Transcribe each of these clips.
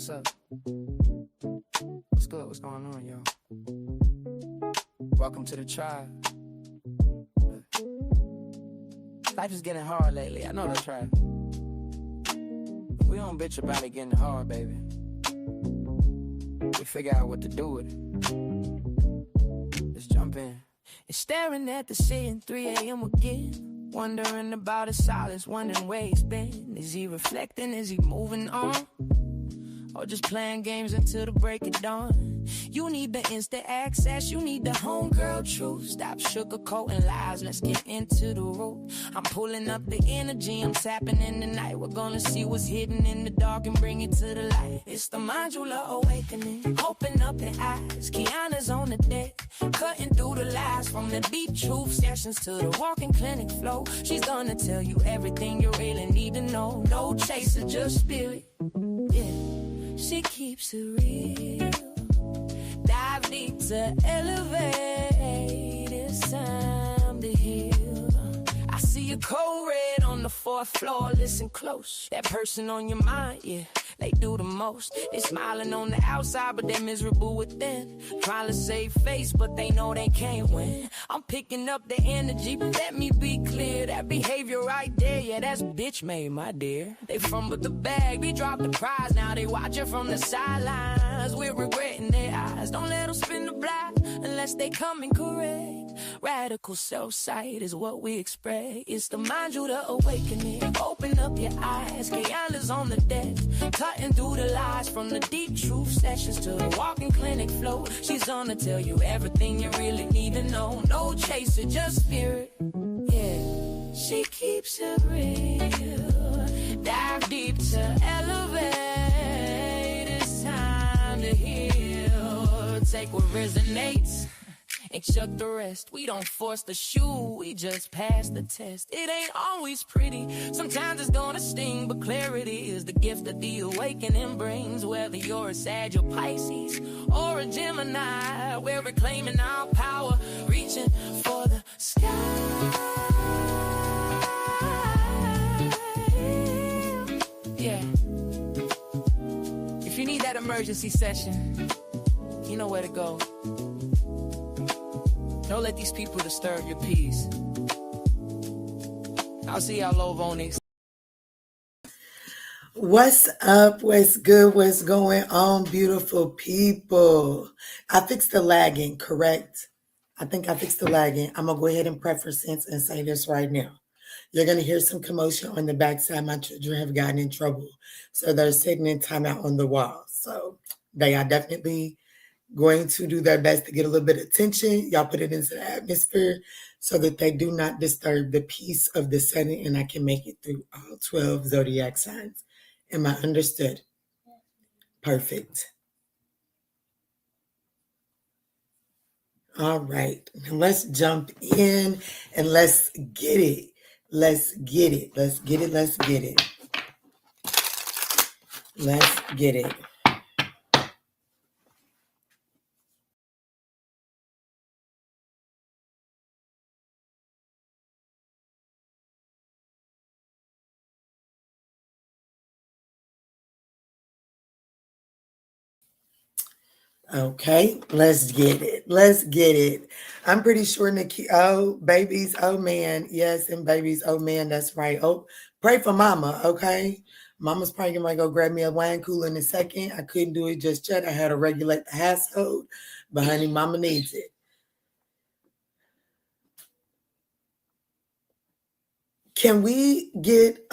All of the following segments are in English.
What's up? What's good? What's going on, y'all? Welcome to the tribe. Life is getting hard lately. I know that's right. We don't bitch about it getting hard, baby. We figure out what to do with it. Let's jump in. And staring at the ceiling, 3 a.m. again. Wondering about his silence, wondering where he's been. Is he reflecting? Is he moving on? Or just playing games until the break of dawn? You need the instant access, you need the homegirl truth. Stop sugarcoating lies, let's get into the root. I'm pulling up the energy, I'm tapping in the night. We're gonna see what's hidden in the dark and bring it to the light. It's the ManjulaAwakening. Open up your eyes, Kiana's on the deck. Cutting through the lies from the deep truth sessions to the walking clinic flow. She's gonna tell you everything you really need to know. No chaser, just spirit. Yeah. She keeps it real. Dive deep to elevate. It's time to heal. I see a cold red on the 4th floor. Listen close. That person on your mind, yeah, they do the most. They smiling on the outside, but they're miserable within. Trying to save face, but they know they can't win. I'm picking up the energy, but let me be clear. That behavior right there, yeah, that's bitch made, my dear. They fumbled the bag, they dropped the prize. Now they watching from the sidelines. We're regretting their eyes. Don't let them spin the block unless they coming correct. Radical self-sight is what we expect. It's the ManjulaAwakening. Open up your eyes. Kiana's on the deck. Cutting through the lies from the deep truth sessions to the walking clinic flow. She's gonna tell you everything you really need to know. No chaser, just spirit. Yeah, she keeps it real. Dive deep to elevate. It's time to heal. Take what resonates and chuck the rest. We don't force the shoe, we just pass the test. It ain't always pretty, sometimes it's gonna sting, but clarity is the gift that the awakening brings. Whether you're a Sag or Pisces or a Gemini, we're reclaiming our power, reaching for the sky. Yeah. If you need that emergency session, you know where to go. Don't let these people disturb your peace. I'll see y'all over on next. What's up? What's good? What's going on, beautiful people? I fixed the lagging, correct? I think I fixed the lagging. I'm going to go ahead and preface and say this right now. You're going to hear some commotion on the backside. My children have gotten in trouble. So they're sitting in timeout on the wall. So they are definitely going to do their best to get a little bit of attention. Y'all put it into the atmosphere so that they do not disturb the peace of the setting and I can make it through all 12 zodiac signs. Am I understood? Perfect. All right. Now let's jump in and let's get it. Let's get it. Let's get it. Let's get it. Let's get it. Okay, let's get it. Let's get it. I'm pretty sure Nikki. Oh, babies. Oh, man. Yes, and babies. Oh, man. That's right. Oh, pray for mama. Okay. Mama's probably going to go grab me a wine cooler in a second. I couldn't do it just yet. I had to regulate the household. But, honey, mama needs it. Can we get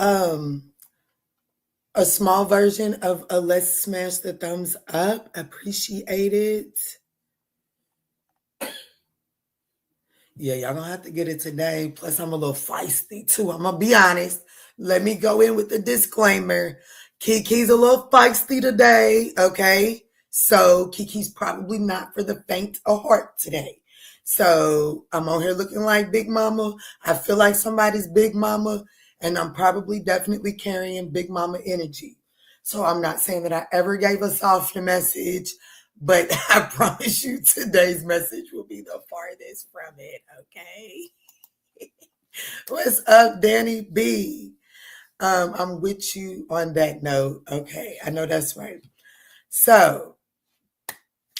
a small version of a let's smash the thumbs up? Appreciate it. Yeah, y'all gonna have to get it today. Plus, I'm a little feisty too. I'm gonna be honest. Let me go in with the disclaimer. Kiki's a little feisty today, okay? So Kiki's probably not for the faint of heart today. So I'm on here looking like Big Mama. I feel like somebody's Big Mama, and I'm probably definitely carrying Big Mama energy. So I'm not saying that I ever gave a softer message, but I promise you today's message will be the farthest from it, okay? What's up, Danny B? I'm with you on that note. Okay, I know that's right. So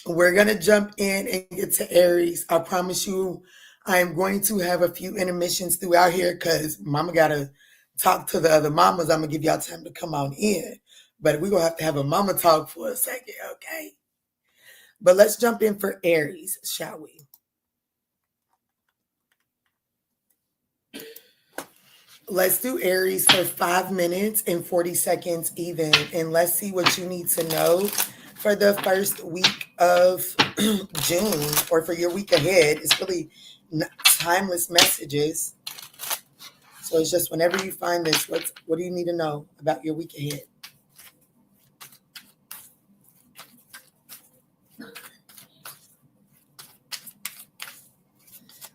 we're going to jump in and get to Aries. I promise you, I am going to have a few intermissions throughout here because mama got to talk to the other mamas. I'm going to give y'all time to come on in. But we're going to have a mama talk for a second, okay? But let's jump in for Aries, shall we? Let's do Aries for 5 minutes and 40 seconds even. And let's see what you need to know for the first week of June, or for your week ahead. It's really timeless messages. So it's just whenever you find this, what do you need to know about your week ahead?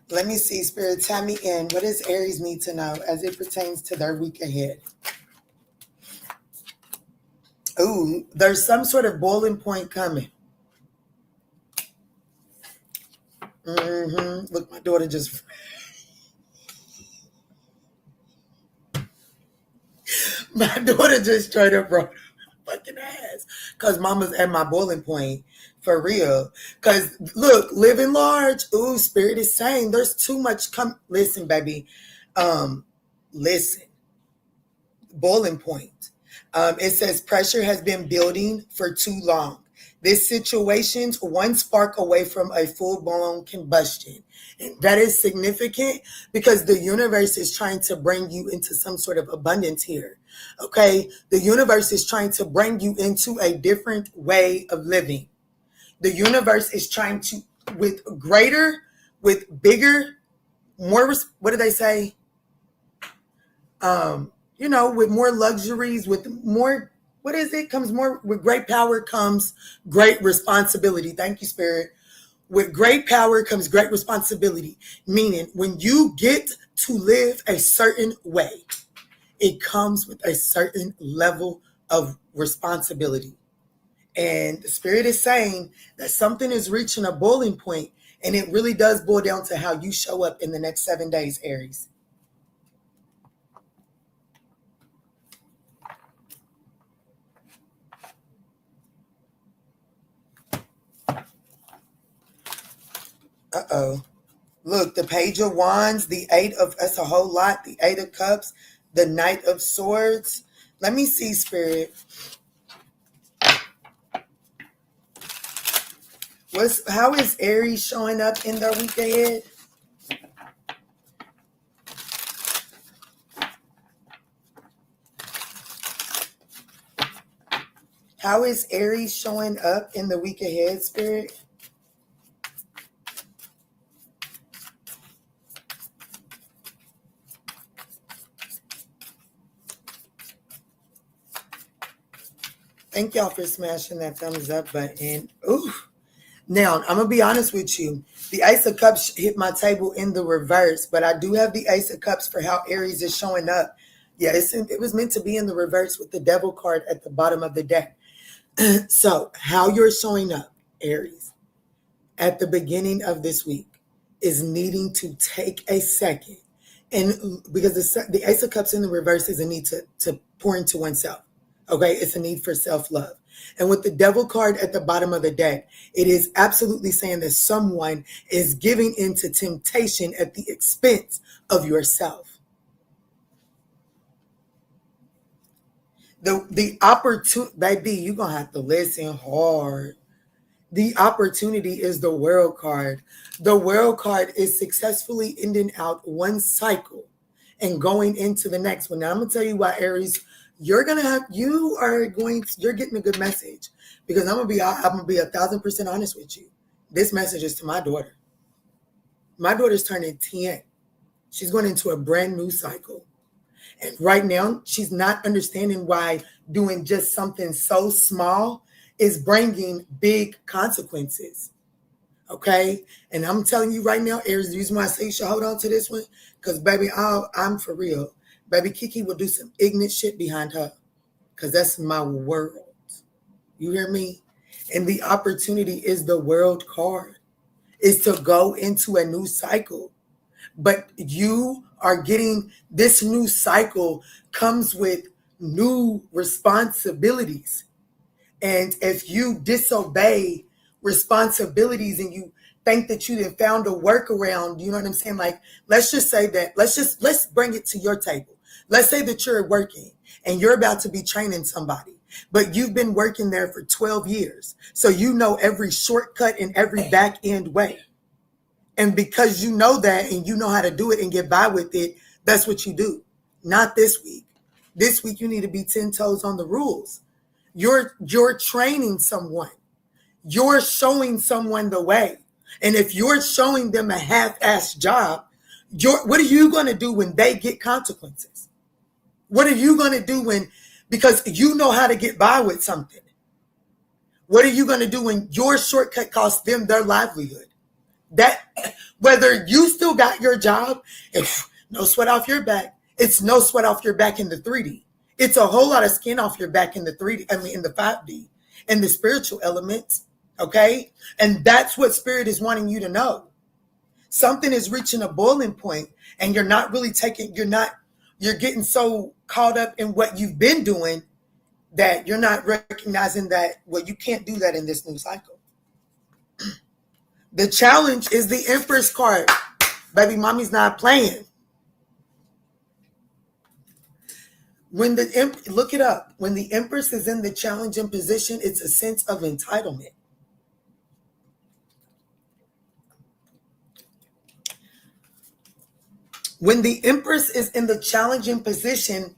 Let me see, Spirit, tie me in. What does Aries need to know as it pertains to their week ahead? Ooh, there's some sort of boiling point coming. Look, my daughter just... My daughter just straight up brought fucking ass. Because mama's at my boiling point. For real. Because, look, living large. Ooh, Spirit is saying there's too much... Listen, baby. Listen. Boiling point. It says pressure has been building for too long. This situation's one spark away from a full-blown combustion. And that is significant because the universe is trying to bring you into some sort of abundance here. Okay? The universe is trying to bring you into a different way of living. The universe is trying to, with bigger, more, what do they say? With more luxuries, with more, what is it? Comes more, with great power comes great responsibility. Thank you, Spirit. With great power comes great responsibility. Meaning, when you get to live a certain way, it comes with a certain level of responsibility. And the Spirit is saying that something is reaching a boiling point, and it really does boil down to how you show up in the next 7 days, Aries. Uh-oh. Look, the Page of Wands, the that's a whole lot. The 8 of Cups, the Knight of Swords. Let me see, Spirit. How is Aries showing up in their week ahead? How is Aries showing up in the week ahead, Spirit? Thank y'all for smashing that thumbs up button. Ooh. Now, I'm going to be honest with you. The Ace of Cups hit my table in the reverse, but I do have the Ace of Cups for how Aries is showing up. Yeah, it was meant to be in the reverse with the Devil card at the bottom of the deck. So, how you're showing up, Aries, at the beginning of this week is needing to take a second. And because the Ace of Cups in the reverse is a need to pour into oneself. Okay, it's a need for self-love. And with the Devil card at the bottom of the deck, it is absolutely saying that someone is giving into temptation at the expense of yourself. The opportunity, baby, you're going to have to listen hard. The opportunity is the World card. The World card is successfully ending out one cycle and going into the next one. Now, I'm going to tell you why, Aries, you're getting a good message, because I'm going to be 1,000% honest with you. This message is to my daughter. My daughter's turning 10. She's going into a brand new cycle. And right now, she's not understanding why doing just something so small is bringing big consequences. Okay? And I'm telling you right now, Aries, the reason why I say you should hold on to this one, because, baby, I'm for real. Baby, Kiki will do some ignorant shit behind her, because that's my world. You hear me? And the opportunity is the World card, is to go into a new cycle. But you are getting this new cycle comes with new responsibilities. And if you disobey responsibilities and you think that you done found a workaround, you know what I'm saying? Like, let's just say that, let's bring it to your table. Let's say that you're working and you're about to be training somebody, but you've been working there for 12 years. So you know every shortcut and every back end way. And because you know that and you know how to do it and get by with it, that's what you do. Not this week. This week you need to be 10 toes on the rules. You're training someone. You're showing someone the way. And if you're showing them a half-assed job, what are you going to do when they get consequences? What are you going to do because you know how to get by with something? What are you going to do when your shortcut costs them their livelihood? That whether you still got your job, it's no sweat off your back. It's no sweat off your back in the 3D. It's a whole lot of skin off your back in the 3D, in the 5D, and the spiritual elements. Okay. And that's what spirit is wanting you to know. Something is reaching a boiling point and you're not really you're getting so caught up in what you've been doing that you're not recognizing that, well, you can't do that in this new cycle. The challenge is the Empress card. Baby mommy's not playing. Look it up. When the Empress is in the challenging position, it's a sense of entitlement. When the Empress is in the challenging position,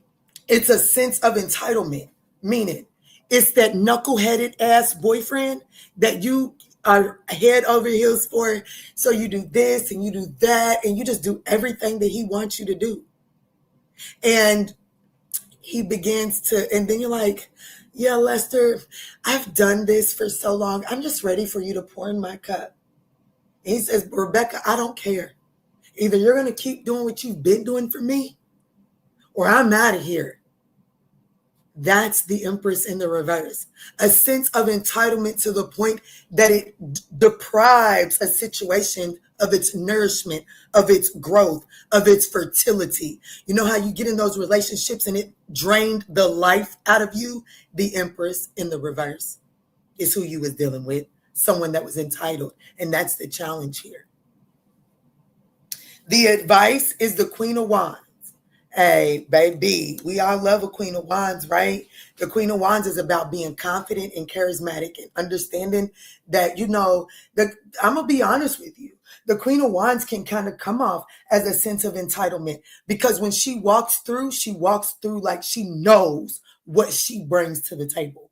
it's a sense of entitlement. Meaning, it's that knuckleheaded ass boyfriend that you are head over heels for. So you do this and you do that and you just do everything that he wants you to do. And he begins to, and then you're like, yeah, Lester, I've done this for so long. I'm just ready for you to pour in my cup. And he says, Rebecca, I don't care. Either you're going to keep doing what you've been doing for me or I'm out of here. That's the Empress in the reverse. A sense of entitlement to the point that it deprives a situation of its nourishment, of its growth, of its fertility. You know how you get in those relationships and it drained the life out of you? The Empress in the reverse is who you was dealing with. Someone that was entitled. And that's the challenge here. The advice is the Queen of Wands. Hey, baby, we all love a Queen of Wands, right? The Queen of Wands is about being confident and charismatic and understanding that, I'm going to be honest with you. The Queen of Wands can kind of come off as a sense of entitlement because when she walks through like she knows what she brings to the table.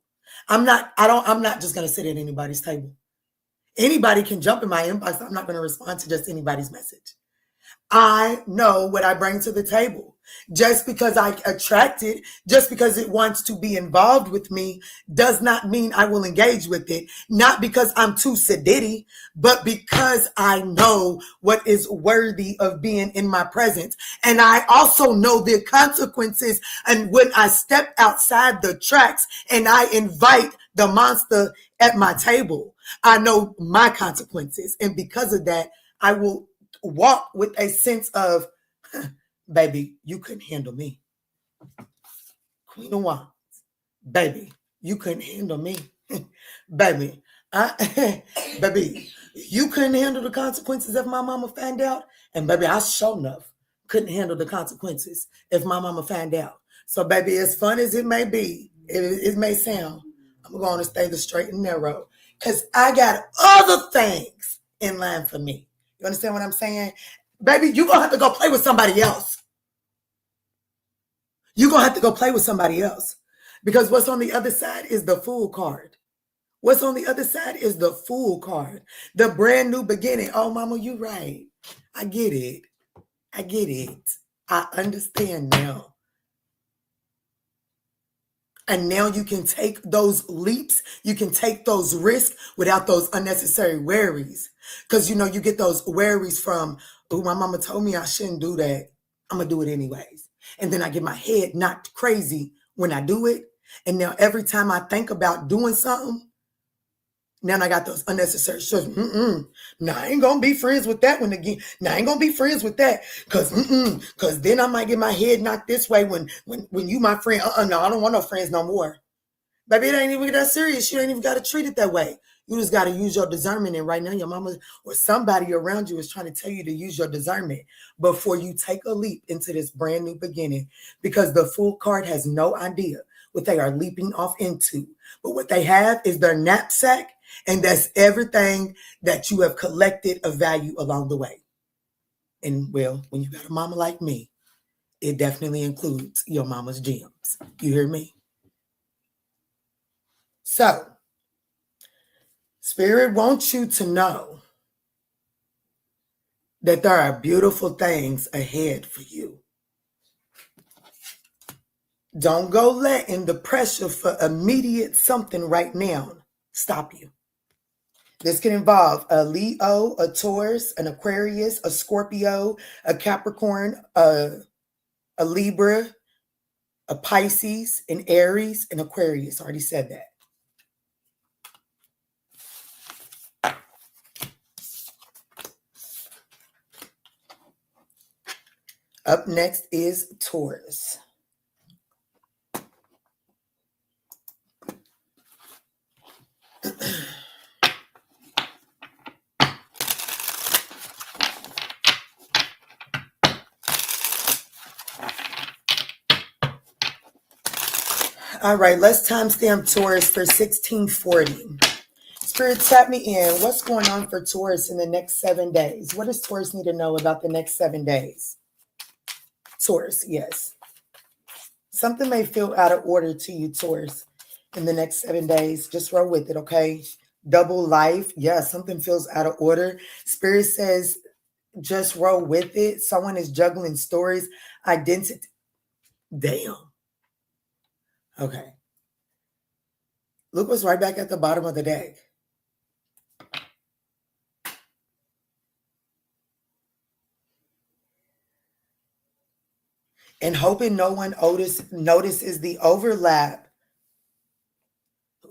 I'm not just going to sit at anybody's table. Anybody can jump in my inbox. I'm not going to respond to just anybody's message. I know what I bring to the table. Just because I attract it, just because it wants to be involved with me, does not mean I will engage with it. Not because I'm too sedity, but because I know what is worthy of being in my presence. And I also know the consequences. And when I step outside the tracks and I invite the monster at my table, I know my consequences. And because of that, I will walk with a sense of, baby, you couldn't handle me. Queen of Wands, baby, you couldn't handle me. Baby, baby, you couldn't handle the consequences if my mama found out. And baby, I sure enough couldn't handle the consequences if my mama found out. So baby, as fun as it may be, it may sound, I'm going to stay the straight and narrow because I got other things in line for me. You understand what I'm saying? Baby, you're going to have to go play with somebody else. You're going to have to go play with somebody else. Because what's on the other side is the Fool card. What's on the other side is the Fool card. The brand new beginning. Oh, mama, you're right. I get it. I understand now. And now you can take those leaps. You can take those risks without those unnecessary worries. Because, you get those worries from, oh, my mama told me I shouldn't do that. I'm going to do it anyways. And then I get my head knocked crazy when I do it. And now every time I think about doing something, now I got those unnecessary stress. No, I ain't going to be friends with that one again. No, I ain't going to be friends with that. Because then I might get my head knocked this way when you my friend. No, I don't want no friends no more. Baby, it ain't even that serious. You ain't even got to treat it that way. You just got to use your discernment. And right now, your mama or somebody around you is trying to tell you to use your discernment before you take a leap into this brand new beginning, because the Fool card has no idea what they are leaping off into. But what they have is their knapsack, and that's everything that you have collected of value along the way. And well, when you got a mama like me, it definitely includes your mama's gems. You hear me? So, Spirit wants you to know that there are beautiful things ahead for you. Don't go letting the pressure for immediate something right now stop you. This can involve a Leo, a Taurus, an Aquarius, a Scorpio, a Capricorn, a Libra, a Pisces, an Aries, an Aquarius. I already said that. Up next is Taurus. All right, let's timestamp Taurus for 1640. Spirit, tap me in. What's going on for Taurus in the next 7 days? What does Taurus need to know about the next 7 days? Taurus, yes. Something may feel out of order to you, Taurus, in the next 7 days. Just roll with it, okay? Double life. Yeah, something feels out of order. Spirit says just roll with it. Someone is juggling stories, identity. Damn. Okay. Look what's right back at the bottom of the deck. And hoping no one notices the overlap.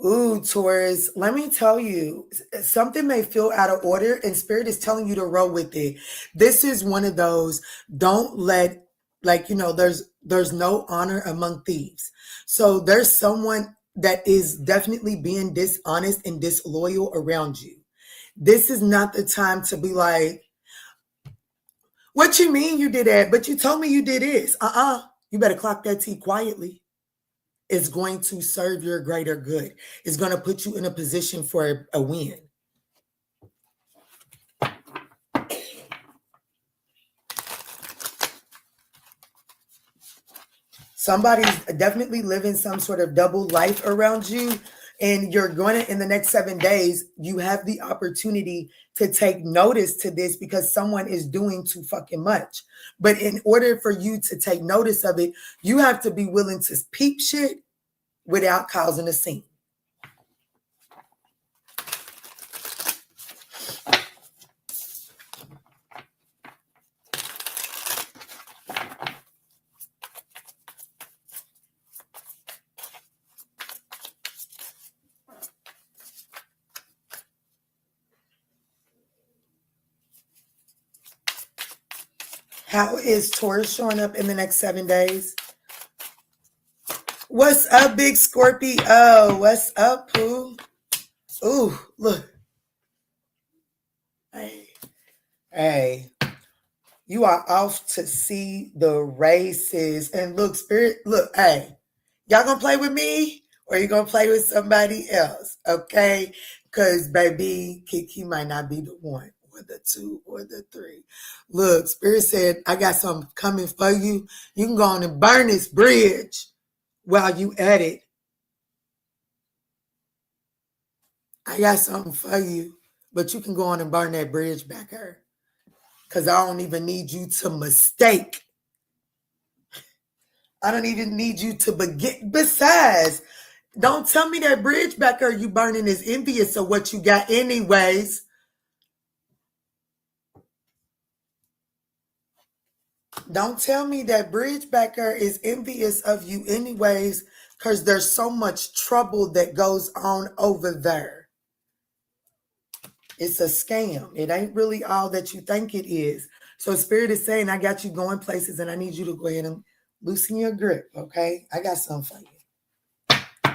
Ooh, Taurus, let me tell you, something may feel out of order and Spirit is telling you to roll with it. This is one of those, don't let, there's no honor among thieves. So there's someone that is definitely being dishonest and disloyal around you. This is not the time to be like, what you mean you did that? But you told me you did this. You better clock that T quietly. It's going to serve your greater good. It's going to put you in a position for a win. Somebody's definitely living some sort of double life around you. And you're going to, in the next 7 days, you have the opportunity to take notice to this because someone is doing too fucking much. But in order for you to take notice of it, you have to be willing to peep shit without causing a scene. How is Taurus showing up in the next 7 days? What's up, big Scorpio? What's up, Pooh? Ooh, look. Hey. You are off to see the races. And look, Spirit, look, hey. Y'all gonna play with me? Or you gonna play with somebody else? Okay? Because, baby, Kiki might not be the one. Or the 2 or the 3. Look, Spirit said, I got something coming for you. You can go on and burn this bridge while you at it. I got something for you. But you can go on and burn that bridge back there. Because I don't even need you to mistake. I don't even need you to begin. Besides, don't tell me that bridge back there you burning is envious of what you got anyways. Don't tell me that bridge back there is envious of you anyways, because there's so much trouble that goes on over there. It's a scam. It ain't really all that you think it is. So Spirit is saying, I got you going places and I need you to go ahead and loosen your grip, okay? I got something for you.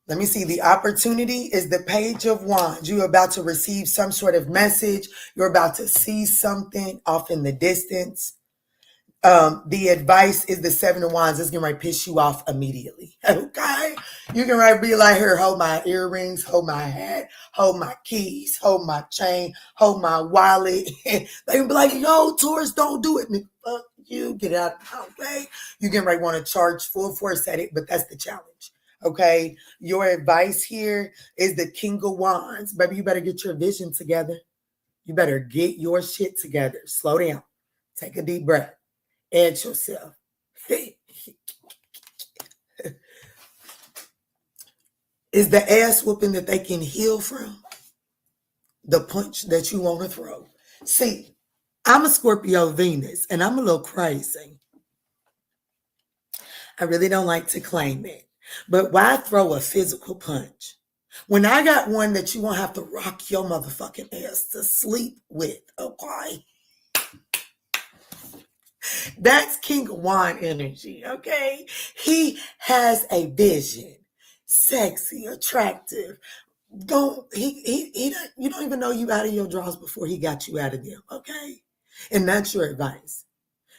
Let me see. The opportunity is the Page of Wands. You're about to receive some sort of message. You're about to see something off in the distance. The advice is the Seven of Wands. It's going to piss you off immediately. Okay? You can be like, here, hold my earrings, hold my hat, hold my keys, hold my chain, hold my wallet. They can be like, yo, Taurus, don't do it. Fuck you. Get out. Okay? You can want to charge full force at it, but that's the challenge. Okay? Your advice here is the King of Wands. Baby, you better get your vision together. You better get your shit together. Slow down. Take a deep breath. Edge yourself. Is the ass whooping that they can heal from the punch that you want to throw? See, I'm a Scorpio Venus, and I'm a little crazy. I really don't like to claim it. But why throw a physical punch when I got one that you won't have to rock your motherfucking ass to sleep with, okay? That's King of Wand energy, okay? He has a vision. Sexy, attractive. You don't even know you out of your drawers before he got you out of them, okay? And that's your advice.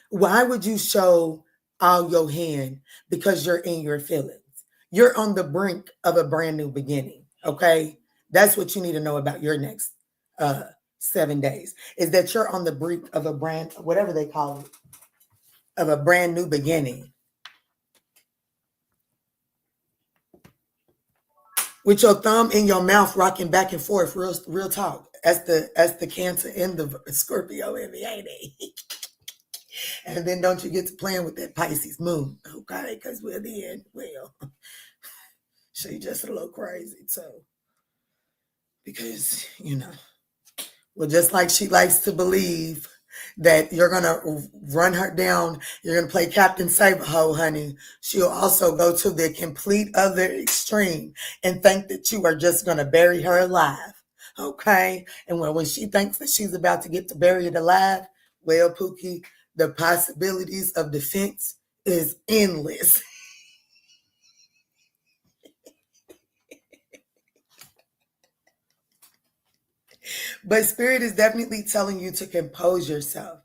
Why would you show all your hand? Because you're in your feelings. You're on the brink of a brand new beginning, okay? That's what you need to know about your next 7 days, is that you're on the brink of a brand, whatever they call it, of a brand new beginning. With your thumb in your mouth rocking back and forth, real talk. That's the Cancer and the Scorpio in me, ain't it? And then don't you get to playing with that Pisces moon, okay? Because we're then, well, she just a little crazy too. Because, well, just like she likes to believe that you're going to run her down, you're going to play Captain Saberho, honey. She'll also go to the complete other extreme and think that you are just going to bury her alive, okay? And when she thinks that she's about to get to bury it alive, well, Pookie, the possibilities of defense is endless. But Spirit is definitely telling you to compose yourself.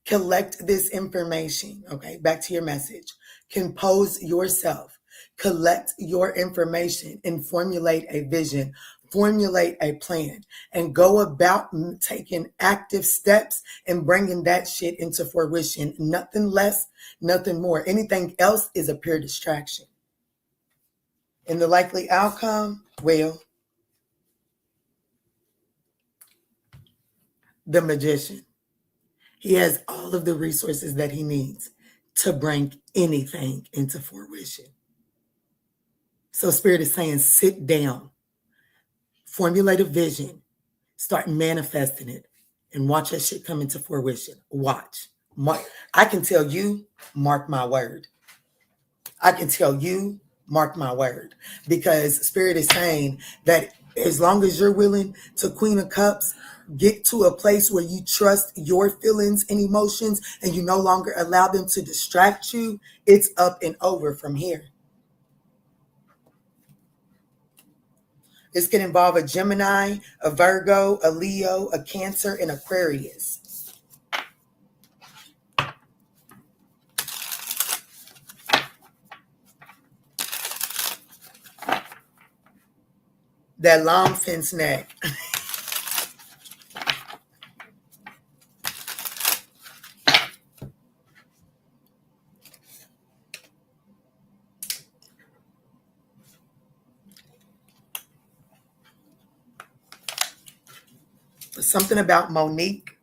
Collect this information, okay? Back to your message. Compose yourself. Collect your information and formulate a vision. Formulate a plan and go about taking active steps and bringing that shit into fruition. Nothing less, nothing more. Anything else is a pure distraction. And the likely outcome, well, the Magician. He has all of the resources that he needs to bring anything into fruition. So Spirit is saying, sit down, formulate a vision, start manifesting it, and watch that shit come into fruition. Watch. I can tell you, mark my word. I can tell you, mark my word. Because Spirit is saying that as long as you're willing to Queen of Cups, get to a place where you trust your feelings and emotions and you no longer allow them to distract you, it's up and over from here. This can involve a Gemini, a Virgo, a Leo, a Cancer, and Aquarius. That long fence neck. Something about Monique.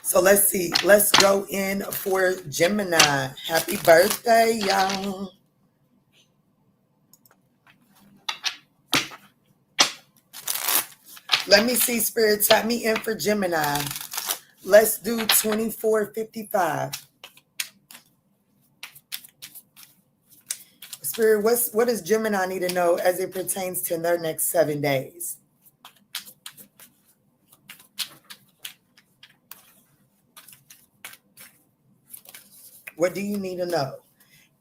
So let's see. Let's go in for Gemini. Happy birthday, y'all. Let me see, Spirit. Tap me in for Gemini. Let's do 2455. Spirit, what does Gemini need to know as it pertains to their next 7 days? What do you need to know?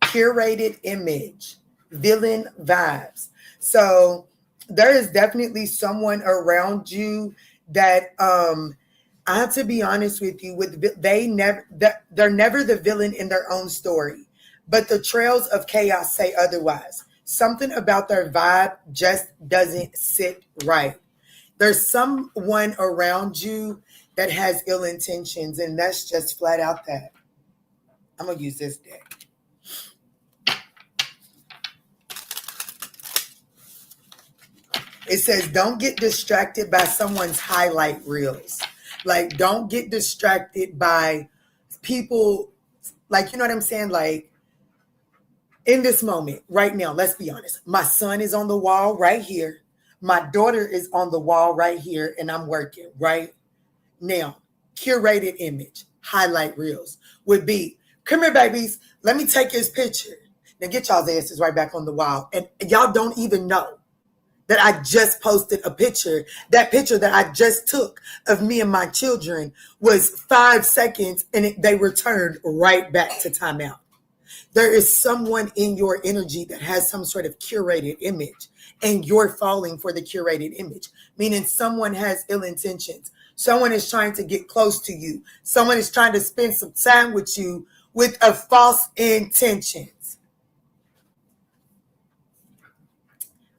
Curated image, villain vibes. So there is definitely someone around you that I have to be honest with you, they're never the villain in their own story, but the trails of chaos say otherwise. Something about their vibe just doesn't sit right. There's someone around you that has ill intentions, and that's just flat out that. I'm gonna use this deck. It says, don't get distracted by someone's highlight reels. Like, don't get distracted by people, like, you know what I'm saying? Like, in this moment, right now, let's be honest. My son is on the wall right here. My daughter is on the wall right here, and I'm working, right? Now, curated image, highlight reels would be, come here, babies. Let me take his picture. Now, get y'all's asses right back on the wall. And y'all don't even know that I just posted a picture. That picture that I just took of me and my children was 5 seconds, and they returned right back to timeout. There is someone in your energy that has some sort of curated image, and you're falling for the curated image, meaning someone has ill intentions. Someone is trying to get close to you. Someone is trying to spend some time with you with a false intentions.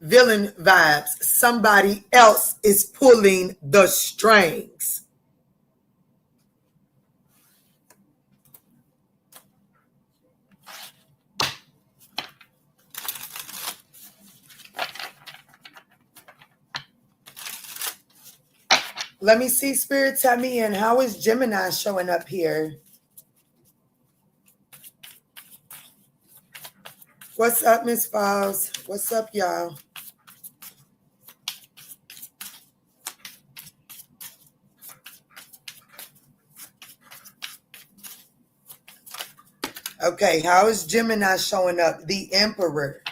Villain vibes. Somebody else is pulling the strings. Let me see, Spirit, tell me in. How is Gemini showing up here? What's up, Miss Falls? What's up, y'all? Okay, how is Gemini showing up? The Emperor.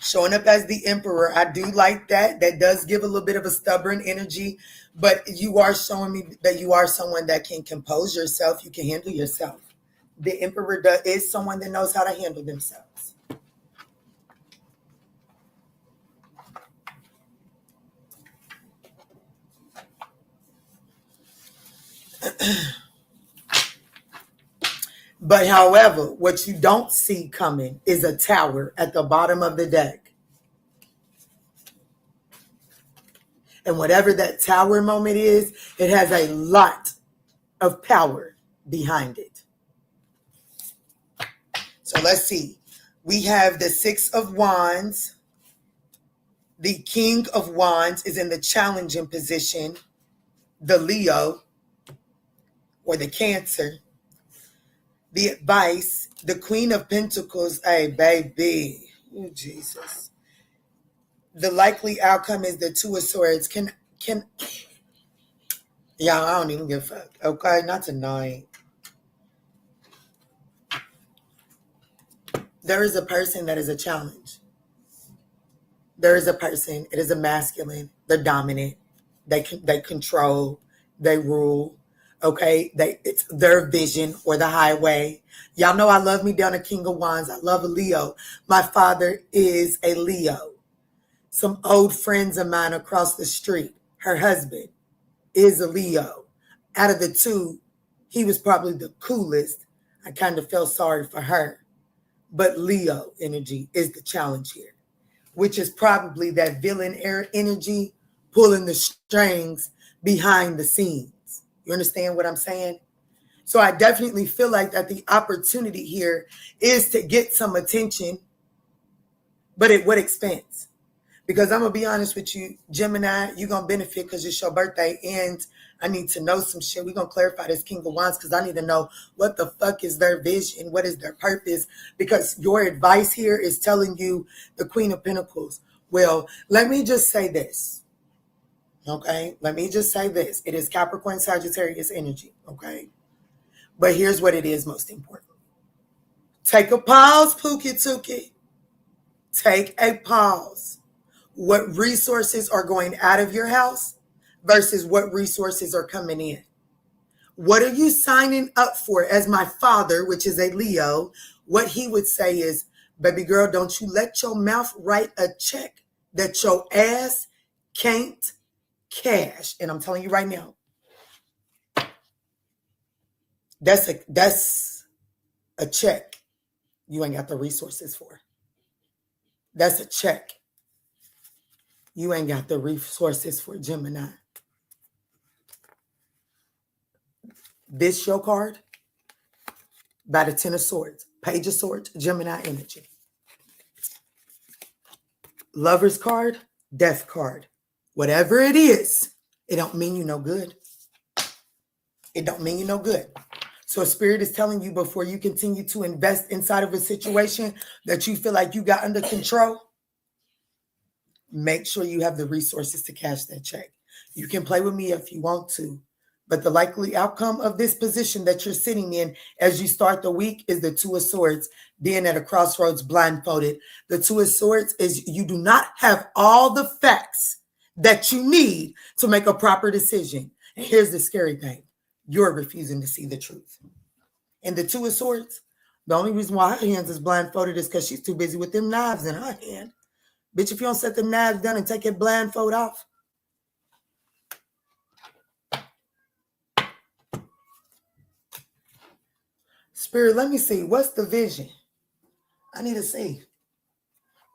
Showing up as the Emperor. I do like that. That does give a little bit of a stubborn energy, but you are showing me that you are someone that can compose yourself. You can handle yourself. The Emperor is someone that knows how to handle themselves. But however, what you don't see coming is a tower at the bottom of the deck. And whatever that tower moment is, it has a lot of power behind it. So let's see. We have the Six of Wands. The King of Wands is in the challenging position. The Leo or the Cancer. The Advice, the Queen of Pentacles. Hey, baby. Oh, Jesus. The likely outcome is the Two of Swords. Yeah, I don't even give a fuck. Okay, not tonight. There is a person that is a challenge. There is a person. It is a masculine. They're dominant. They control. They rule. Okay, it's their vision or the highway. Y'all know I love me down a King of Wands. I love a Leo. My father is a Leo. Some old friends of mine across the street, her husband is a Leo. Out of the two, he was probably the coolest. I kind of felt sorry for her. But Leo energy is the challenge here, which is probably that villain air energy pulling the strings behind the scenes. You understand what I'm saying? So I definitely feel like that the opportunity here is to get some attention, but at what expense? Because I'm going to be honest with you, Gemini, you're going to benefit because it's your birthday, and I need to know some shit. We're going to clarify this King of Wands because I need to know what the fuck is their vision, what is their purpose, because your advice here is telling you the Queen of Pentacles. Well, let me just say this, okay? Let me just say this. It is Capricorn, Sagittarius energy, okay? But here's what it is most important. Take a pause, Pookie Tookie. Take a pause. What resources are going out of your house versus what resources are coming in. What are you signing up for? As my father, which is a Leo, what he would say is, baby girl, don't you let your mouth write a check that your ass can't cash. And I'm telling you right now, that's a check you ain't got the resources for. That's a check you ain't got the resources for, Gemini. This your card by the Ten of Swords, Page of Swords, Gemini energy. Lover's card, Death card. Whatever it is, it don't mean you no good. It don't mean you no good. So Spirit is telling you, before you continue to invest inside of a situation that you feel like you got under control, make sure you have the resources to cash that check. You can play with me if you want to, but the likely outcome of this position that you're sitting in as you start the week is the Two of Swords, being at a crossroads blindfolded. The Two of Swords is you do not have all the facts that you need to make a proper decision. And here's the scary thing. You're refusing to see the truth. And the Two of Swords, the only reason why her hands is blindfolded is because she's too busy with them knives in her hand. Bitch, if you don't set them knives down and take your blindfold off. Spirit, let me see. What's the vision? I need to see.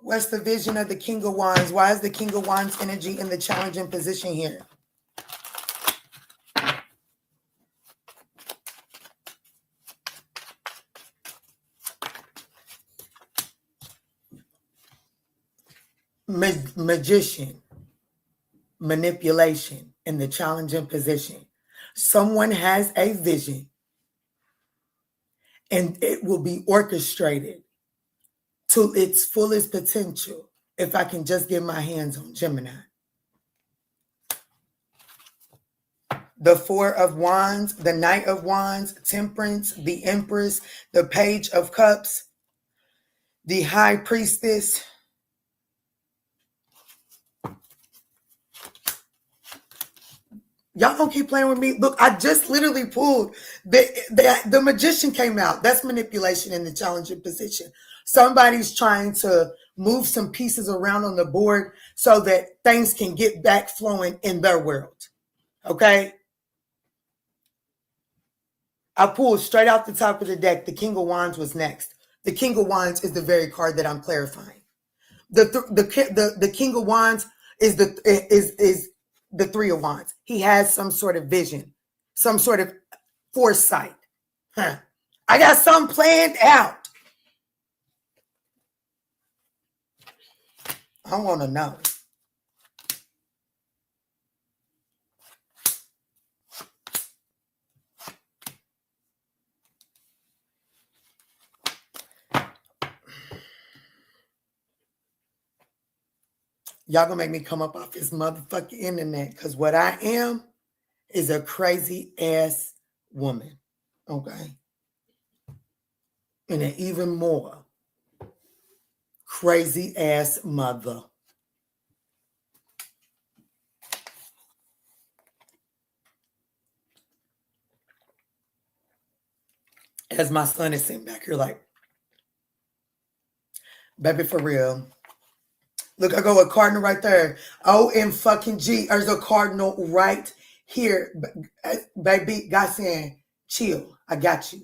What's the vision of the King of Wands? Why is the King of Wands energy in the challenging position here? Magician, manipulation in the challenging position. Someone has a vision and it will be orchestrated to its fullest potential if I can just get my hands on Gemini. The Four of Wands, the Knight of Wands, Temperance, the Empress, the Page of Cups, the High Priestess. Y'all don't keep playing with me. Look, I just literally pulled the Magician came out. That's manipulation in the challenging position. Somebody's trying to move some pieces around on the board so that things can get back flowing in their world. Okay? I pulled straight out the top of the deck. The King of Wands was next. The King of Wands is the very card that I'm clarifying. The King of Wands is the Three of Wands. He has some sort of vision, some sort of foresight. I got something planned out. I want to know. Y'all gonna make me come up off this motherfucking internet, because what I am is a crazy ass woman. Okay? And an even more crazy ass mother. As my son is sitting back here like, baby, for real. Look, I go a cardinal right there. OMG. There's a cardinal right here. Baby, God saying, chill. I got you.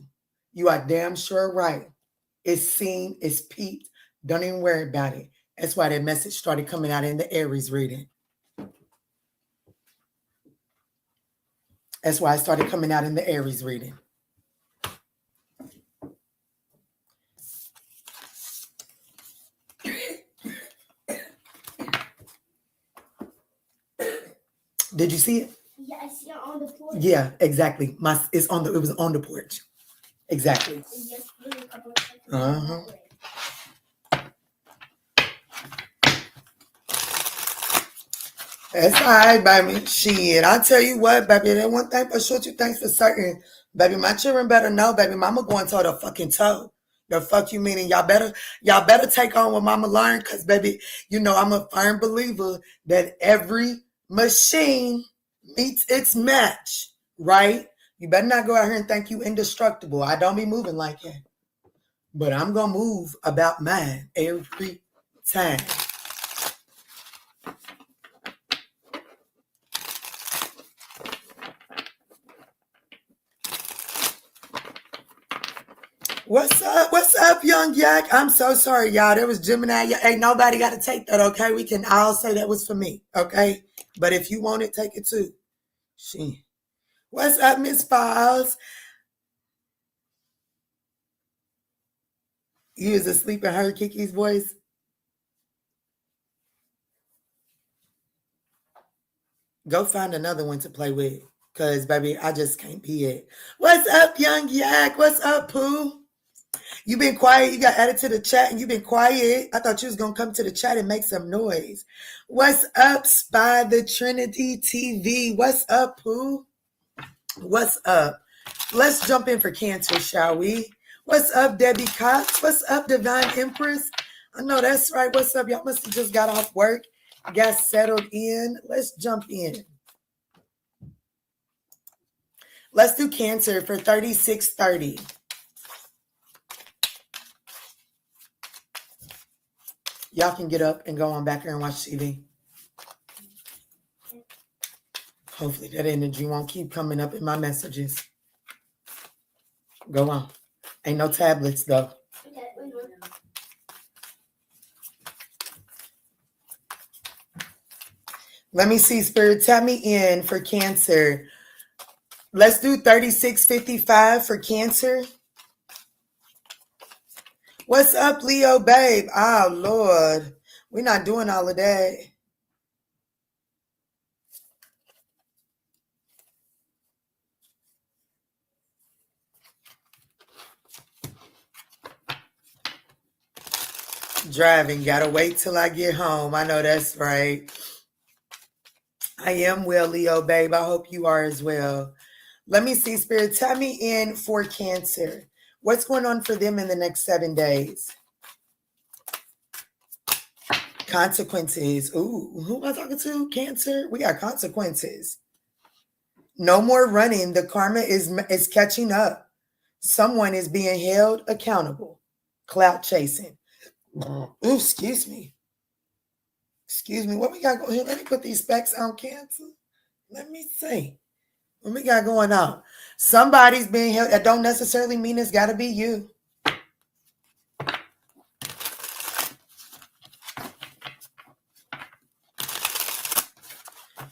You are damn sure right. It's seen. It's peeped. Don't even worry about it. That's why that message started coming out in the Aries reading. That's why it started coming out in the Aries reading. Did you see it? Yeah, I see it on the porch. Yeah, exactly. It was on the porch. Exactly. Uh-huh. That's all right, baby. Shit, I tell you what, baby, that one thing for sure, two things for certain. Baby, my children better know, baby, mama going toe to fucking toe. The fuck you meaning? Y'all better take on what mama learned, because, baby, you know I'm a firm believer that every machine meets its match, right? You better not go out here and think you indestructible. I don't be moving like that. But I'm going to move about mine every time. What's up? What's up, young yak? I'm so sorry, y'all. There was Gemini. Ain't nobody got to take that, okay? We can all say that was for me, okay? But if you want it, take it too. She. What's up, Miss Files? You was asleep and heard Kiki's voice? Go find another one to play with. Because, baby, I just can't be it. What's up, young yak? What's up, Pooh? You been quiet. You got added to the chat and you been quiet. I thought you was going to come to the chat and make some noise. What's up, Spy the Trinity TV? What's up, Pooh? What's up? Let's jump in for Cancer, shall we? What's up, Debbie Cox? What's up, Divine Empress? I know that's right. What's up? Y'all must have just got off work, got settled in. Let's jump in. Let's do Cancer for 3630. Y'all can get up and go on back here and watch TV. Hopefully that energy won't keep coming up in my messages. Go on. Ain't no tablets, though. Okay, wait a minute. Let me see, Spirit. Tap me in for Cancer. Let's do 3655 for Cancer. What's up, Leo, babe? Oh, Lord. We're not doing all of that. Driving. Gotta wait till I get home. I know that's right. I am well, Leo, babe. I hope you are as well. Let me see, Spirit. Tap me in for Cancer. What's going on for them in the next 7 days? Consequences. Ooh, who am I talking to? Cancer? We got consequences. No more running. The karma is catching up. Someone is being held accountable. Clout chasing. Ooh, excuse me. Excuse me. What we got going here? Let me put these specs on, Cancer. Let me see. What we got going on? Somebody's being held. That don't necessarily mean it's got to be you.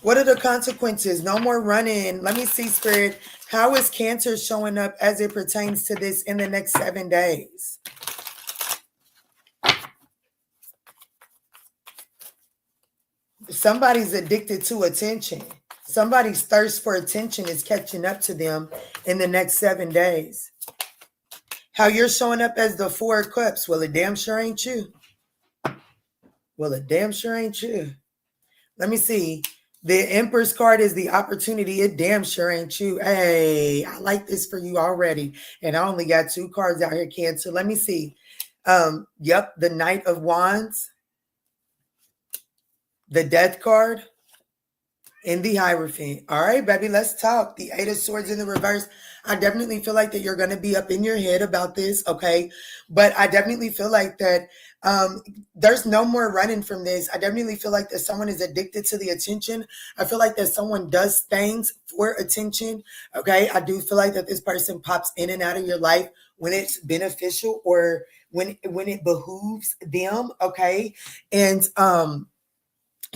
What are the consequences? No more running. Let me see, Spirit. How is Cancer showing up as it pertains to this in the next 7 days? Somebody's addicted to attention. Somebody's thirst for attention is catching up to them in the next 7 days. How you're showing up as the 4 of Cups. Well, it damn sure ain't you. Well, it damn sure ain't you. Let me see. The Empress card is the opportunity. It damn sure ain't you. Hey, I like this for you already. And I only got 2 cards out here, Cancer. Let me see. Yep, the Knight of Wands. The Death card. In the Hierophant. All right, baby, let's talk. The 8 of Swords in the reverse. I definitely feel like that you're going to be up in your head about this, okay? But I definitely feel like that there's no more running from this. I definitely feel like that someone is addicted to the attention. I feel like that someone does things for attention, okay? I do feel like that this person pops in and out of your life when it's beneficial or when it behooves them, okay? And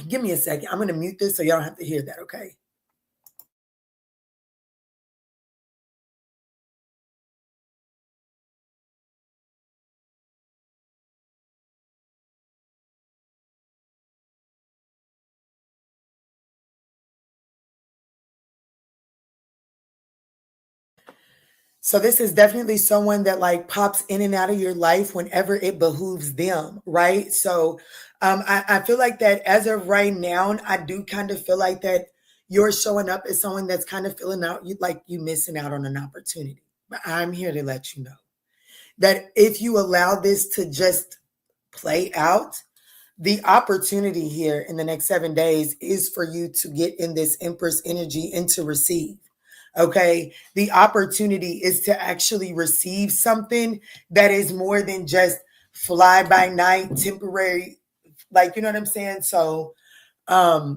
give me a second. I'm going to mute this so y'all don't have to hear that, okay? So this is definitely someone that like pops in and out of your life whenever it behooves them, right? So I feel like that as of right now, I do kind of feel like that you're showing up as someone that's kind of feeling out like you missing out on an opportunity. But I'm here to let you know that if you allow this to just play out, the opportunity here in the next 7 days is for you to get in this Empress energy and to receive. Okay. The opportunity is to actually receive something that is more than just fly by night, temporary, like, you know what I'm saying? So, I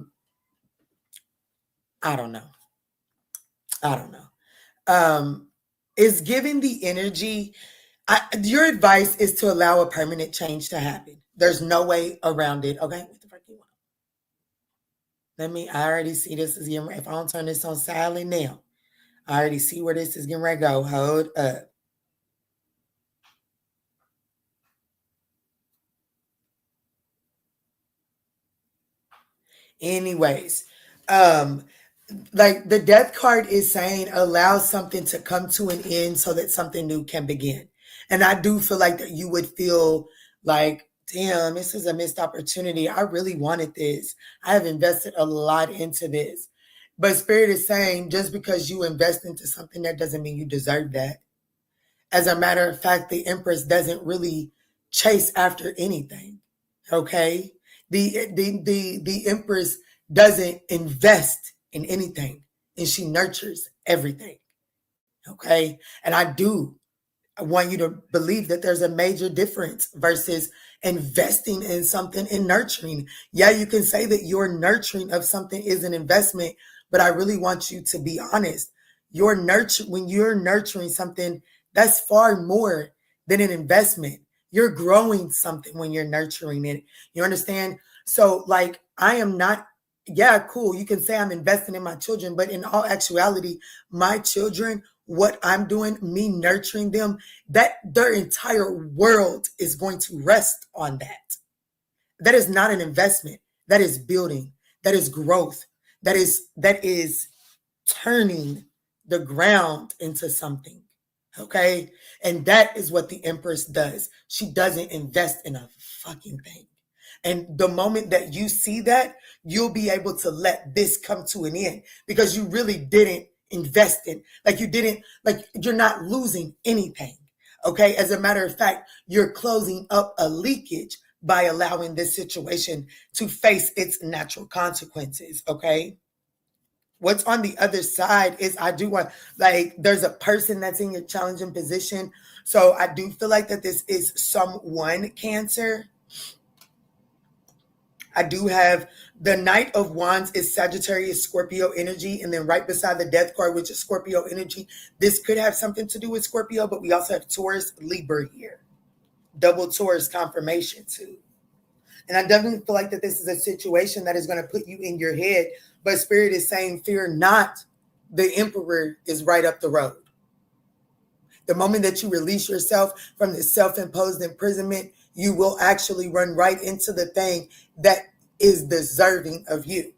don't know. Is giving the energy. Your advice is to allow a permanent change to happen. There's no way around it. Okay. What the fuck you want? I already see this is getting, if I don't turn this on silent now, I already see where this is getting ready to go. Hold up. Anyways, like the death card is saying, allow something to come to an end so that something new can begin. And I do feel like that you would feel like, damn, this is a missed opportunity. I really wanted this. I have invested a lot into this. But Spirit is saying, just because you invest into something, that doesn't mean you deserve that. As a matter of fact, the Empress doesn't really chase after anything. Okay? The Empress doesn't invest in anything, and she nurtures everything. Okay? And I want you to believe that there's a major difference versus investing in something and nurturing. Yeah, you can say that your nurturing of something is an investment, but I really want you to be honest. When you're nurturing something, that's far more than an investment. You're growing something when you're nurturing it. You understand? So, like, I am not, yeah, cool. You can say I'm investing in my children, but in all actuality, my children, what I'm doing, me nurturing them, that their entire world is going to rest on that. That is not an investment. That is building. That is growth. That is turning the ground into something. Okay? And that is what the Empress does. She doesn't invest in a fucking thing. And the moment that you see that, you'll be able to let this come to an end because you really didn't invest in, you're not losing anything. Okay. As a matter of fact, you're closing up a leakage by allowing this situation to face its natural consequences. Okay. What's on the other side is there's a person that's in your challenging position. So I do feel like that this is someone, Cancer. I do have the Knight of Wands is Sagittarius, Scorpio energy. And then right beside the Death card, which is Scorpio energy, this could have something to do with Scorpio, but we also have Taurus, Libra here. Double Taurus confirmation too. And I definitely feel like that this is a situation that is going to put you in your head. But Spirit is saying, fear not, the Emperor is right up the road. The moment that you release yourself from this self-imposed imprisonment, you will actually run right into the thing that is deserving of you.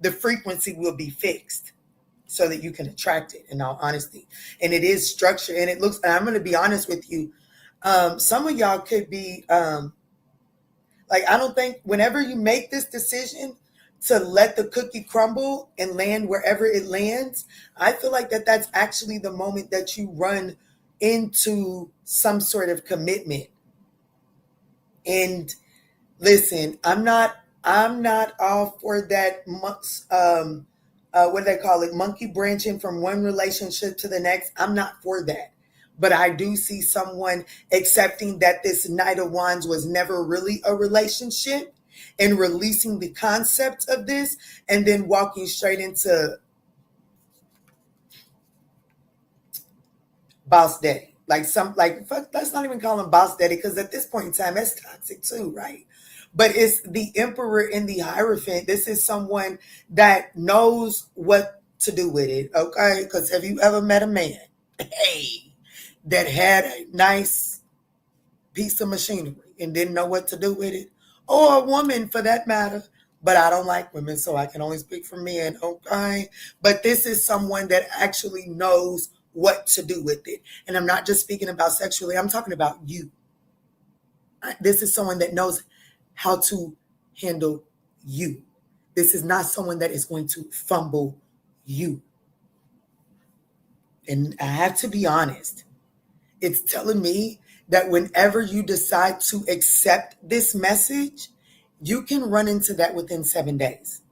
The frequency will be fixed so that you can attract it, in all honesty. And it is structured, and it looks, and I'm going to be honest with you, some of y'all could be, I don't think whenever you make this decision to let the cookie crumble and land wherever it lands, I feel like that's actually the moment that you run into some sort of commitment. And listen, I'm not all for that. What do they call it? Monkey branching from one relationship to the next. I'm not for that. But I do see someone accepting that this Knight of Wands was never really a relationship and releasing the concept of this and then walking straight into boss daddy. Let's not even call him boss daddy, because at this point in time, that's toxic too, right? But it's the Emperor in the Hierophant. This is someone that knows what to do with it, okay? Because have you ever met a man, that had a nice piece of machinery and didn't know what to do with it? Or a woman, for that matter. But I don't like women, so I can only speak for men, okay? But this is someone that actually knows what to do with it. And I'm not just speaking about sexually, I'm talking about you. This is someone that knows how to handle you. This is not someone that is going to fumble you. And I have to be honest, it's telling me that whenever you decide to accept this message, you can run into that within 7 days.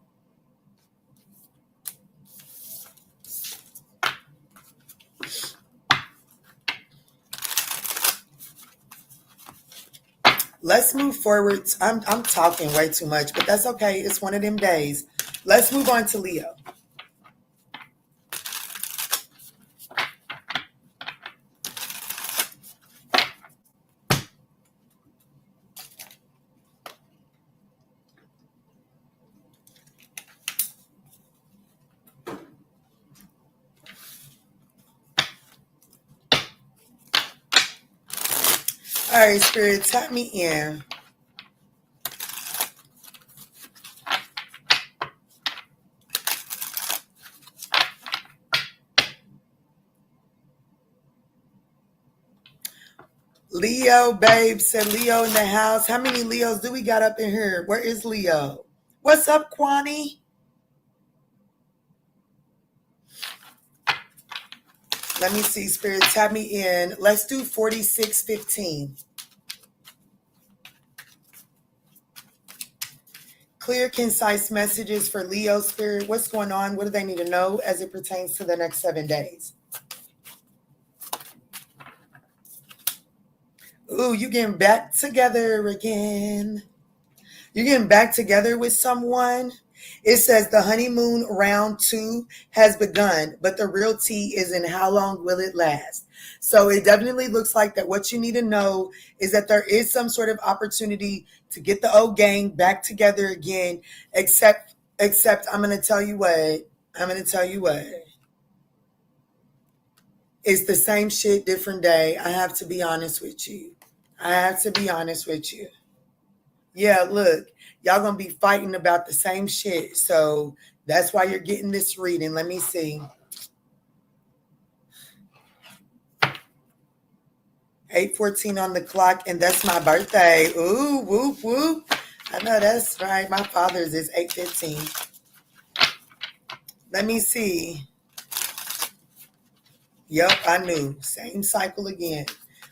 Let's move forward. I'm talking way too much, but that's okay. It's one of them days. Let's move on to Leo. All right, Spirit, tap me in. Leo, babe, said Leo in the house. How many Leos do we got up in here? Where is Leo? What's up, Kwani? Let me see, Spirit, tap me in. Let's do 4615. Clear, concise messages for Leo, Spirit. What's going on? What do they need to know as it pertains to the next 7 days? Ooh, you getting back together again. You're getting back together with someone. It says the honeymoon round 2 has begun, but the real tea is in how long will it last. So it definitely looks like that what you need to know is that there is some sort of opportunity to get the old gang back together again, except I'm going to tell you what. It's the same shit, different day. I have to be honest with you. Yeah, look, y'all going to be fighting about the same shit. So that's why you're getting this reading. Let me see. 8:14 on the clock, and that's my birthday. Ooh, whoop, whoop. I know that's right. My father's is 8:15. Let me see. Yep, I knew. Same cycle again.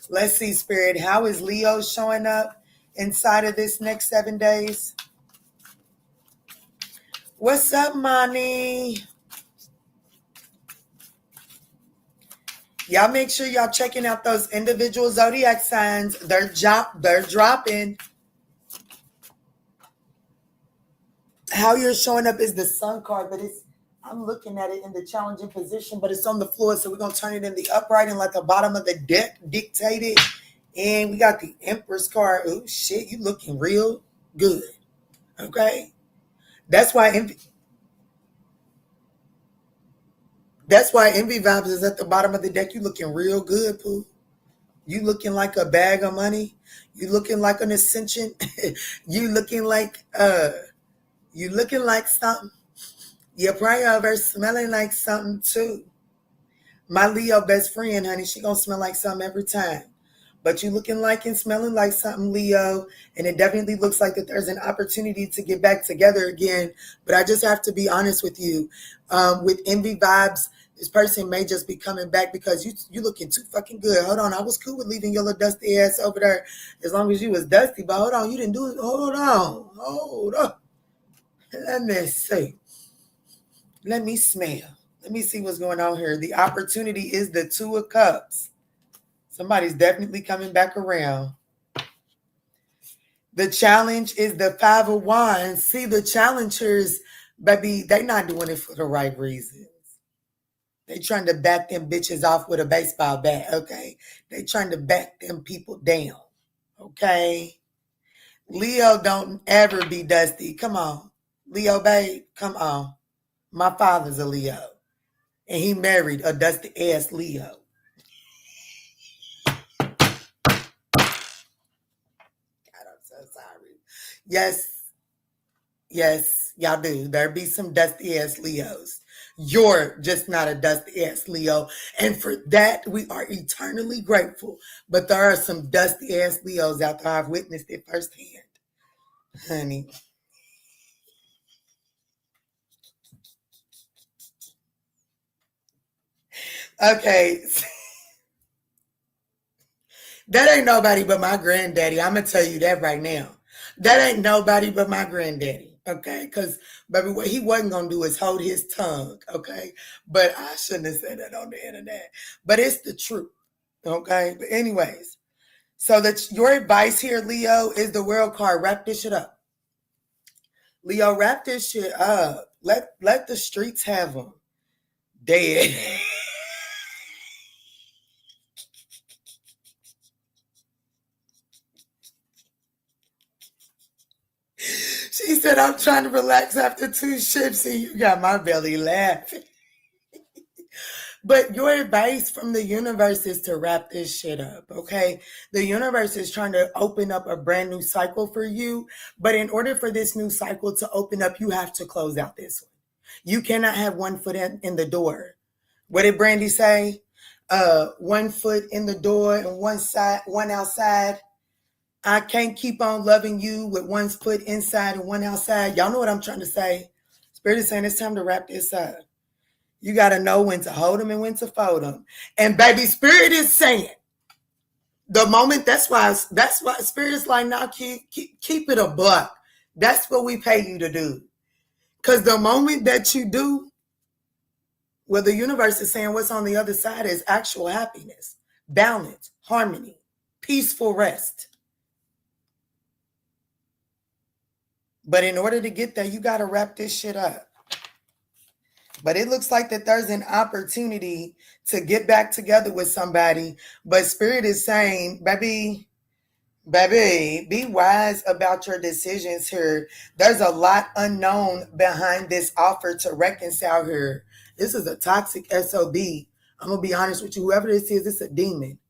Let's see, Spirit. How is Leo showing up inside of this next 7 days? What's up, Money? Y'all make sure y'all checking out those individual zodiac signs. They're dropping. How you're showing up is the Sun card, but I'm looking at it in the challenging position, but it's on the floor, so we're going to turn it in the upright and let the bottom of the deck dictate it. And we got the Empress card. Oh, shit, you looking real good. Okay? That's why Envy Vibes is at the bottom of the deck. You looking real good, Pooh. You looking like a bag of money. You looking like an ascension. You looking like something. Your prayer smelling like something too. My Leo best friend, honey, she gonna smell like something every time. But you looking like and smelling like something, Leo, and it definitely looks like that there's an opportunity to get back together again. But I just have to be honest with you. With Envy Vibes, this person may just be coming back because you looking too fucking good. Hold on, I was cool with leaving your little dusty ass over there as long as you was dusty. But hold on, you didn't do it. Hold on. Let me see. Let me smell. Let me see what's going on here. The opportunity is the 2 of Cups. Somebody's definitely coming back around. The challenge is the 5 of Wands. See, the challengers, baby, they not doing it for the right reasons. They trying to back them bitches off with a baseball bat, okay? They trying to back them people down, okay? Leo don't ever be dusty. Come on. Leo, babe, come on. My father's a Leo, and he married a dusty-ass Leo. God, I'm so sorry. Yes, y'all do. There be some dusty-ass Leos. You're just not a dusty-ass Leo, and for that, we are eternally grateful. But there are some dusty-ass Leos out there. I've witnessed it firsthand, honey. Okay. That ain't nobody but my granddaddy. I'm going to tell you that right now. That ain't nobody but my granddaddy, okay? Because, baby, what he wasn't going to do is hold his tongue, okay? But I shouldn't have said that on the internet. But it's the truth, okay? But anyways, So that your advice here, Leo, is the World card. Wrap this shit up. Leo, wrap this shit up. Let the streets have them. Dead. She said, I'm trying to relax after 2 shifts, and you got my belly laughing. But your advice from the universe is to wrap this shit up, okay? The universe is trying to open up a brand new cycle for you. But in order for this new cycle to open up, you have to close out this one. You cannot have 1 foot in the door. What did Brandy say? 1 foot in the door and one outside. I can't keep on loving you with 1 foot inside and 1 outside. Y'all know what I'm trying to say. Spirit is saying it's time to wrap this up. You got to know when to hold them and when to fold them. And baby, Spirit is saying the moment, that's why Spirit is like, now keep it a buck. That's what we pay you to do. Because the moment that you do, well, the universe is saying what's on the other side is actual happiness, balance, harmony, peaceful rest. But in order to get there, you got to wrap this shit up. But it looks like that there's an opportunity to get back together with somebody. But Spirit is saying, baby, be wise about your decisions here. There's a lot unknown behind this offer to reconcile here. This is a toxic SOB. I'm going to be honest with you. Whoever this is, it's a demon.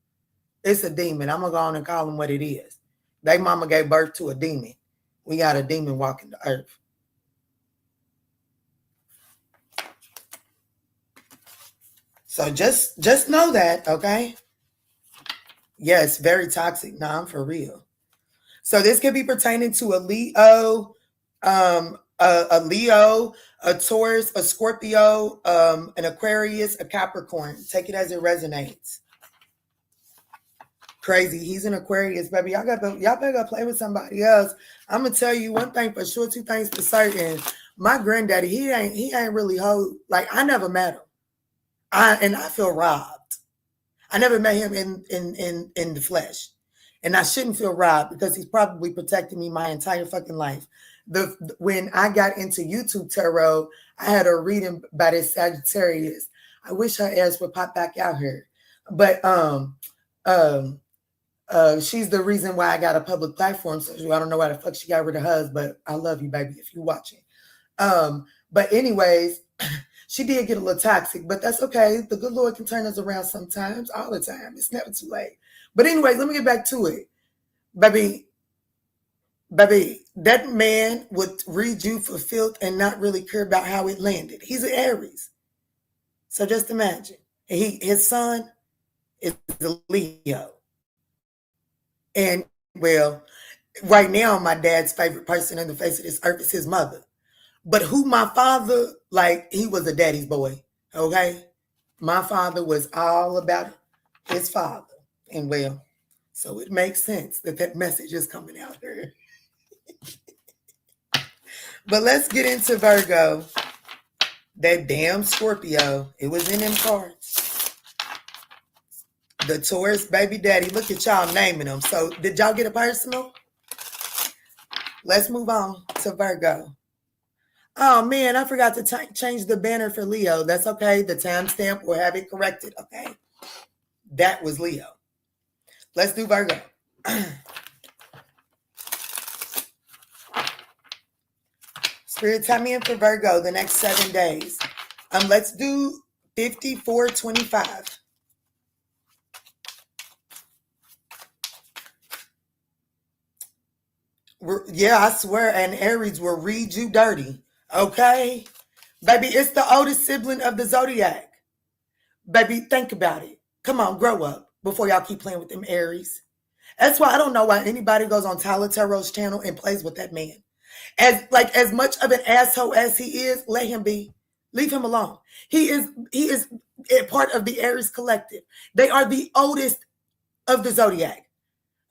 It's a demon. I'm going to go on and call them what it is. They mama gave birth to a demon. We got a demon walking the earth. So just know that, okay? Yes, very toxic. Nah, I'm for real. So this could be pertaining to a Leo, a Taurus, a Scorpio, an Aquarius, a Capricorn. Take it as it resonates. Crazy. He's an Aquarius, baby. Y'all better go play with somebody else. I'm gonna tell you one thing for sure, 2 things for certain. My granddaddy, he ain't really like I never met him. I feel robbed. I never met him in the flesh. And I shouldn't feel robbed because he's probably protected me my entire fucking life. When I got into YouTube tarot, I had a reading by this Sagittarius. I wish her ass would pop back out here. But she's the reason why I got a public platform. So I don't know why the fuck she got rid of hers, but I love you, baby, if you're watching. But anyways, she did get a little toxic, but that's okay. The good Lord can turn us around sometimes, all the time. It's never too late. But anyways, let me get back to it. Baby, that man would read you for filth and not really care about how it landed. He's an Aries. So just imagine. His son is a Leo. And, well, right now, my dad's favorite person on the face of this earth is his mother. But who my father, like, he was a daddy's boy, okay? My father was all about his father. And, well, so it makes sense that message is coming out here. But let's get into Virgo. That damn Scorpio. It was in them cards. The Taurus baby daddy. Look at y'all naming them. So did y'all get a personal? Let's move on to Virgo. Oh, man, I forgot to change the banner for Leo. That's okay. The timestamp will have it corrected, okay? That was Leo. Let's do Virgo. Spirit, tell me in for Virgo the next 7 days. Let's do 5425. Yeah, I swear, and Aries will read you dirty. Okay? Baby, it's the oldest sibling of the zodiac. Baby, think about it. Come on, grow up before y'all keep playing with them Aries. That's why I don't know why anybody goes on Tyler Tarot's channel and plays with that man. As much of an asshole as he is, let him be. Leave him alone. He is a part of the Aries collective. They are the oldest of the zodiac.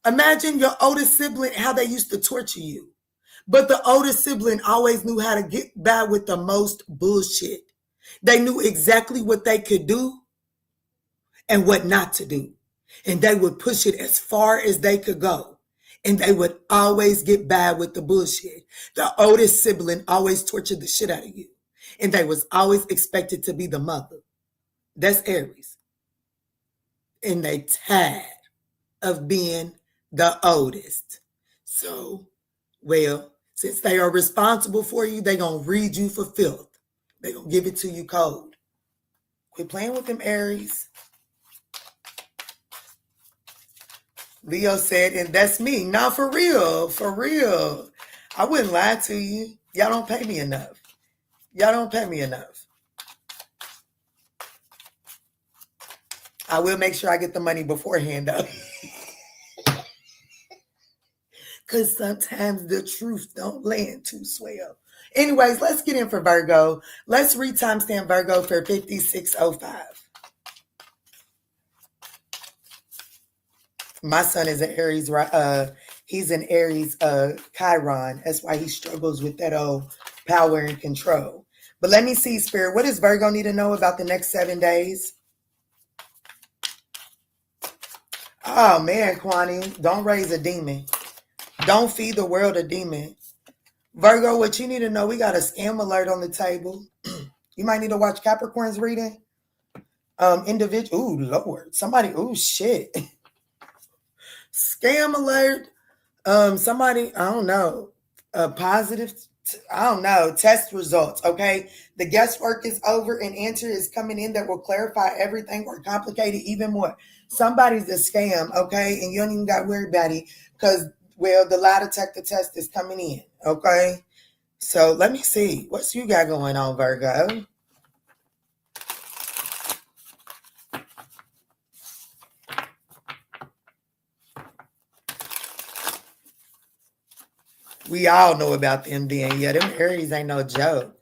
Imagine your oldest sibling, how they used to torture you. But the oldest sibling always knew how to get by with the most bullshit. They knew exactly what they could do and what not to do. And they would push it as far as they could go. And they would always get bad with the bullshit. The oldest sibling always tortured the shit out of you. And they was always expected to be the mother. That's Aries. And they tired of being the oldest. So, well, since they are responsible for you, they going to read you for filth. They going to give it to you cold. Quit playing with them, Aries. Leo said, and that's me. Not for real. For real. I wouldn't lie to you. Y'all don't pay me enough. Y'all don't pay me enough. I will make sure I get the money beforehand, though. Because sometimes the truth don't land too swell. Anyways, let's get in for Virgo. Let's read timestamp Virgo for 5605. My son is an Aries. He's an Aries Chiron. That's why he struggles with that old power and control. But let me see, Spirit. What does Virgo need to know about the next 7 days? Oh, man, Kwani. Don't raise a demon. Don't feed the world a demon. Virgo, what you need to know, we got a scam alert on the table. You might need to watch Capricorn's reading. Individual. Ooh, Lord. Somebody. Ooh, shit. Scam alert. Somebody, I don't know. Positive. I don't know. Test results. Okay. The guesswork is over and answer is coming in that will clarify everything or complicate it even more. Somebody's a scam. Okay. And you don't even got to worry about it because, well, the lie detector test is coming in. Okay. So let me see. What's you got going on, Virgo? We all know about them then. Yeah, them Aries ain't no joke.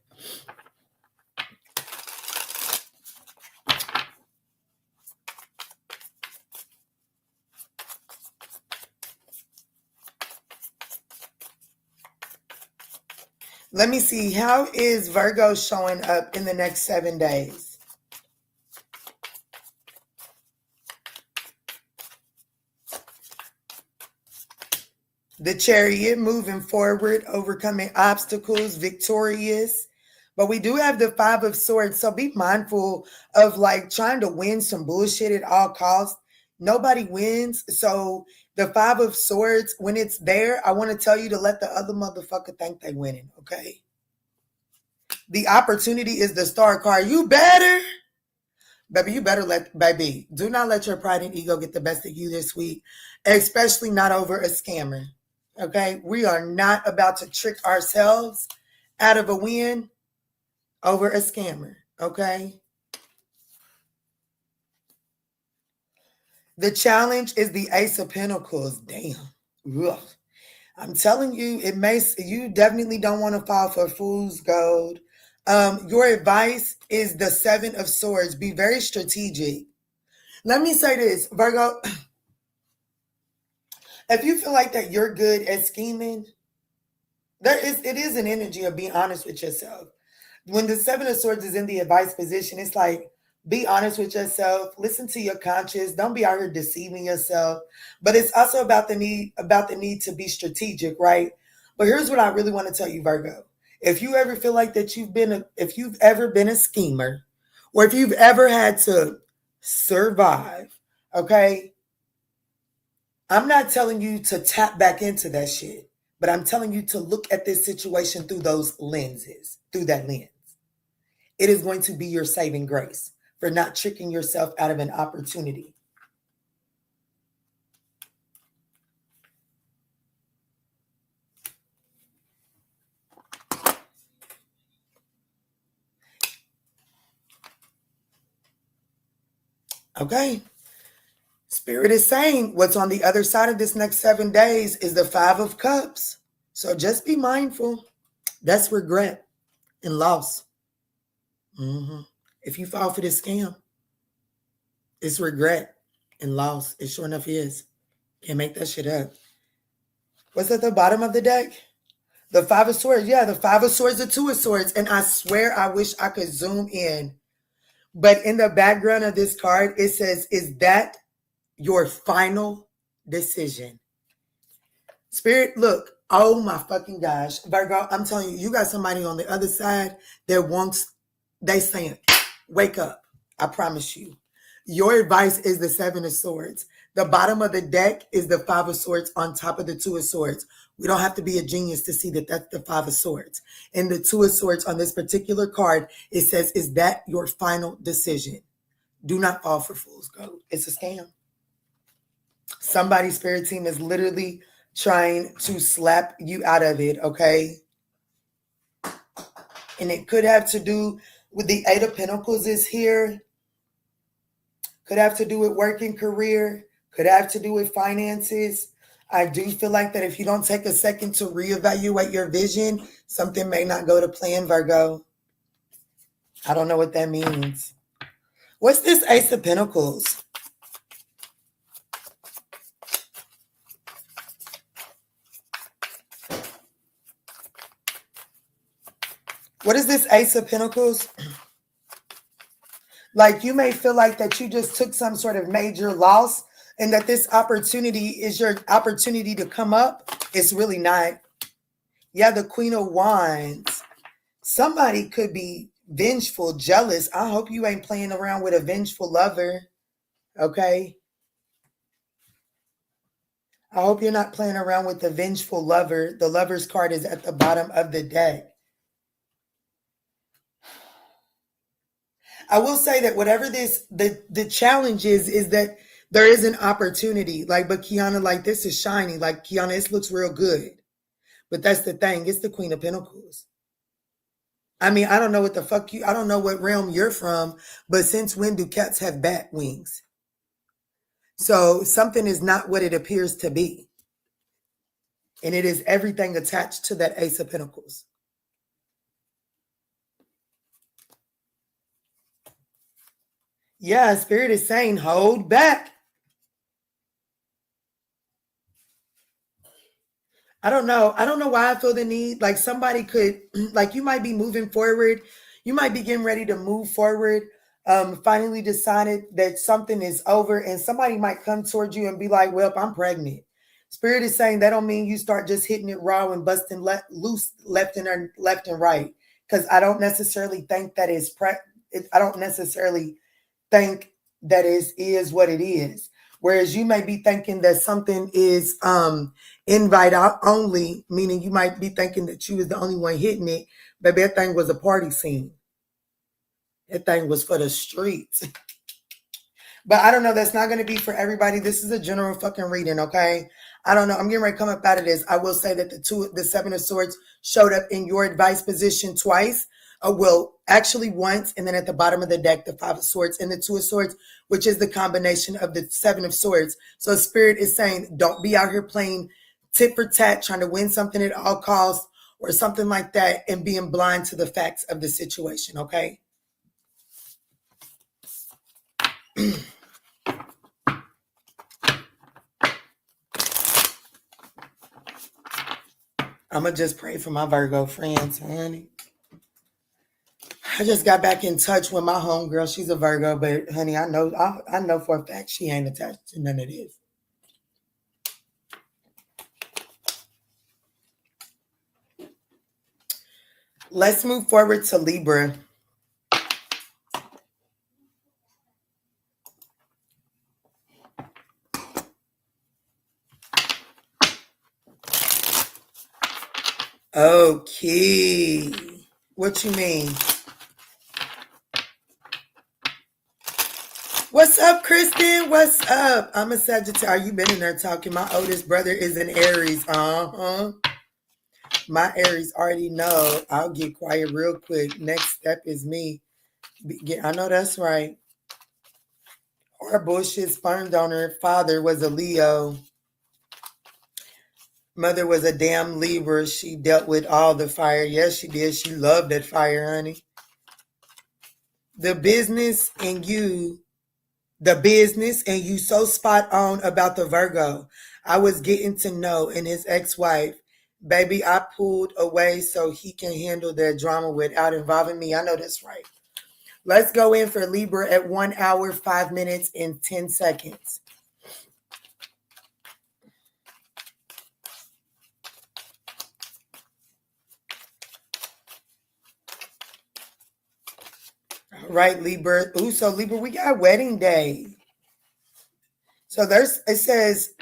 Let me see. How is Virgo showing up in the next 7 days? The Chariot, moving forward, overcoming obstacles, victorious. But we do have the 5 of Swords. So be mindful of like trying to win some bullshit at all costs. Nobody wins. So the 5 of Swords, when it's there, I want to tell you to let the other motherfucker think they winning, okay? The opportunity is the Star card. You better, baby, do not let your pride and ego get the best of you this week, especially not over a scammer, okay? We are not about to trick ourselves out of a win over a scammer, okay? The challenge is the Ace of Pentacles. Damn. Ugh. I'm telling you, you definitely don't want to fall for fool's gold. Your advice is the 7 of Swords. Be very strategic. Let me say this, Virgo. If you feel like that you're good at scheming, it is an energy of being honest with yourself. When the 7 of Swords is in the advice position, it's like, be honest with yourself. Listen to your conscience. Don't be out here deceiving yourself. But it's also about the need to be strategic, right? But here's what I really want to tell you, Virgo. If you ever feel like that if you've ever been a schemer, or if you've ever had to survive, okay? I'm not telling you to tap back into that shit, but I'm telling you to look at this situation through that lens. It is going to be your saving grace for not tricking yourself out of an opportunity. Okay. Spirit is saying what's on the other side of this next 7 days is the 5 of Cups. So just be mindful. That's regret and loss. If you fall for this scam, it's regret and loss. It sure enough is. Can't make that shit up. What's at the bottom of the deck? The 5 of Swords. Yeah, the 5 of Swords, the 2 of Swords. And I swear I wish I could zoom in. But in the background of this card, it says, is that your final decision. Spirit, look, oh my fucking gosh. Virgo, I'm telling you, you got somebody on the other side that wants, they saying, wake up. I promise you. Your advice is the Seven of Swords. The bottom of the deck is the Five of Swords on top of the Two of Swords. We don't have to be a genius to see that that's the Five of Swords. And the Two of Swords on this particular card, it says, is that your final decision? Do not fall for fool's gold. It's a scam. Somebody's spirit team is literally trying to slap you out of it, okay? And it could have to do with the Eight of Pentacles is here. Could have to do with work and career. Could have to do with finances. I do feel like that if you don't take a second to reevaluate your vision, something may not go to plan, Virgo. I don't know what that means. What's this Ace of Pentacles? What is this Ace of Pentacles? Like you may feel like that you just took some sort of major loss and that this opportunity is your opportunity to come up. It's really not. Yeah, the Queen of Wands. Somebody could be vengeful, jealous. I hope you ain't playing around with a vengeful lover. Okay? I hope you're not playing around with the vengeful lover. The Lover's card is at the bottom of the deck. I will say that whatever the challenge is that there is an opportunity. Like, but Kiana, like this is shiny. Like Kiana, this looks real good. But that's the thing. It's the Queen of Pentacles. I mean, I don't know what the fuck I don't know what realm you're from, but since when do cats have bat wings? So something is not what it appears to be. And it is everything attached to that Ace of Pentacles. Yeah, Spirit is saying, hold back. I don't know. I don't know why I feel the need. Like somebody could, like you might be moving forward. You might be getting ready to move forward. Finally decided that something is over and somebody might come towards you and be like, well, I'm pregnant. Spirit is saying that don't mean you start just hitting it raw and busting loose left and right. Because I don't necessarily think that is, I don't necessarily think that is what it is. Whereas you may be thinking that something is invite out only, meaning you might be thinking that you was the only one hitting it, but that thing was a party scene. That thing was for the streets. But I don't know. That's not going to be for everybody. This is a general fucking reading, okay? I don't know. I'm getting ready to come up out of this. I will say that the Seven of Swords showed up in your advice position twice. Well, actually once, and then at the bottom of the deck, the Five of Swords and the Two of Swords, which is the combination of the Seven of Swords. So Spirit is saying, don't be out here playing tit for tat, trying to win something at all costs or something like that and being blind to the facts of the situation, okay? I'm going to just pray for my Virgo friends, honey. I just got back in touch with my homegirl. She's a Virgo, but honey, I know for a fact she ain't attached to none of this. Let's move forward to Libra. Okay. What you mean? What's up, Kristen? What's up? I'm a Sagittarius. You been in there talking. My oldest brother is an Aries. My Aries already know. I'll get quiet real quick. Next step is me. I know that's right. Our bullshit sperm donor father was a Leo. Mother was a damn Libra. She dealt with all the fire. Yes, she did. She loved that fire, honey. The business and you so spot on about the Virgo. I was getting to know and his ex-wife. Baby, I pulled away so he can handle their drama without involving me. I know that's right. Let's go in for Libra at 1 hour, 5 minutes, and 10 seconds. All right, Libra. Ooh, so Libra, we got wedding day. So it says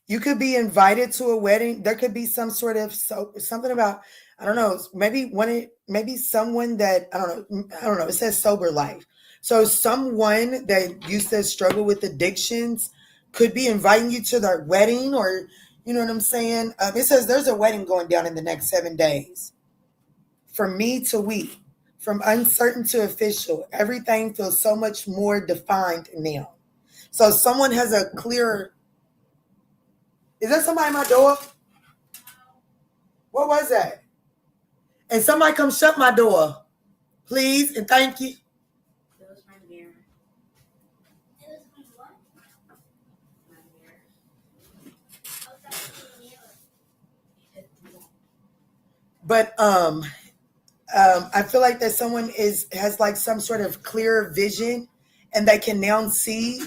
you could be invited to a wedding. There could be some sort of something about, I don't know, maybe someone that I don't know. It says sober life. So someone that used to struggle with addictions could be inviting you to their wedding, or you know what I'm saying? It says there's a wedding going down in the next 7 days. From me to we, from uncertain to official, everything feels so much more defined now. So someone has a clear. Is that somebody at my door? What was that? And somebody come shut my door, please, and thank you. It was my mirror. It was my what? My mirror. Oh, that's the mirror. But I feel like that someone has like some sort of clear vision, and they can now see,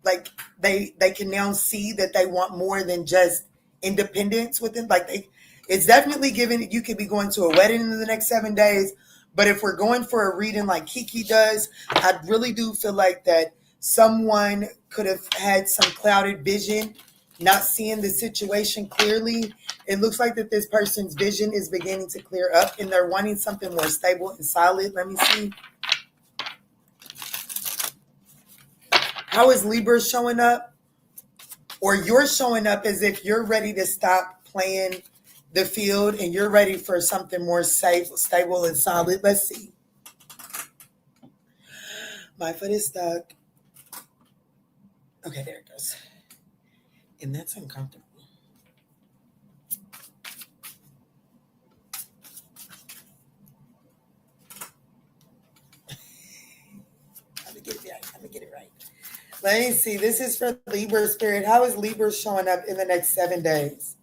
like they can now see that they want more than just independence within. It's definitely given. You could be going to a wedding in the next 7 days, but if we're going for a reading like Kiki does, I really do feel like that someone could have had some clouded vision, not seeing the situation clearly. It looks like that this person's vision is beginning to clear up, and they're wanting something more stable and solid. Let me see. How is Libra showing up? Or you're showing up as if you're ready to stop playing the field and you're ready for something more safe, stable, and solid. Let's see. My foot is stuck. Okay, there it goes. And that's uncomfortable. Let me get it right. Let me see. This is for Libra spirit. How is Libra showing up in the next 7 days?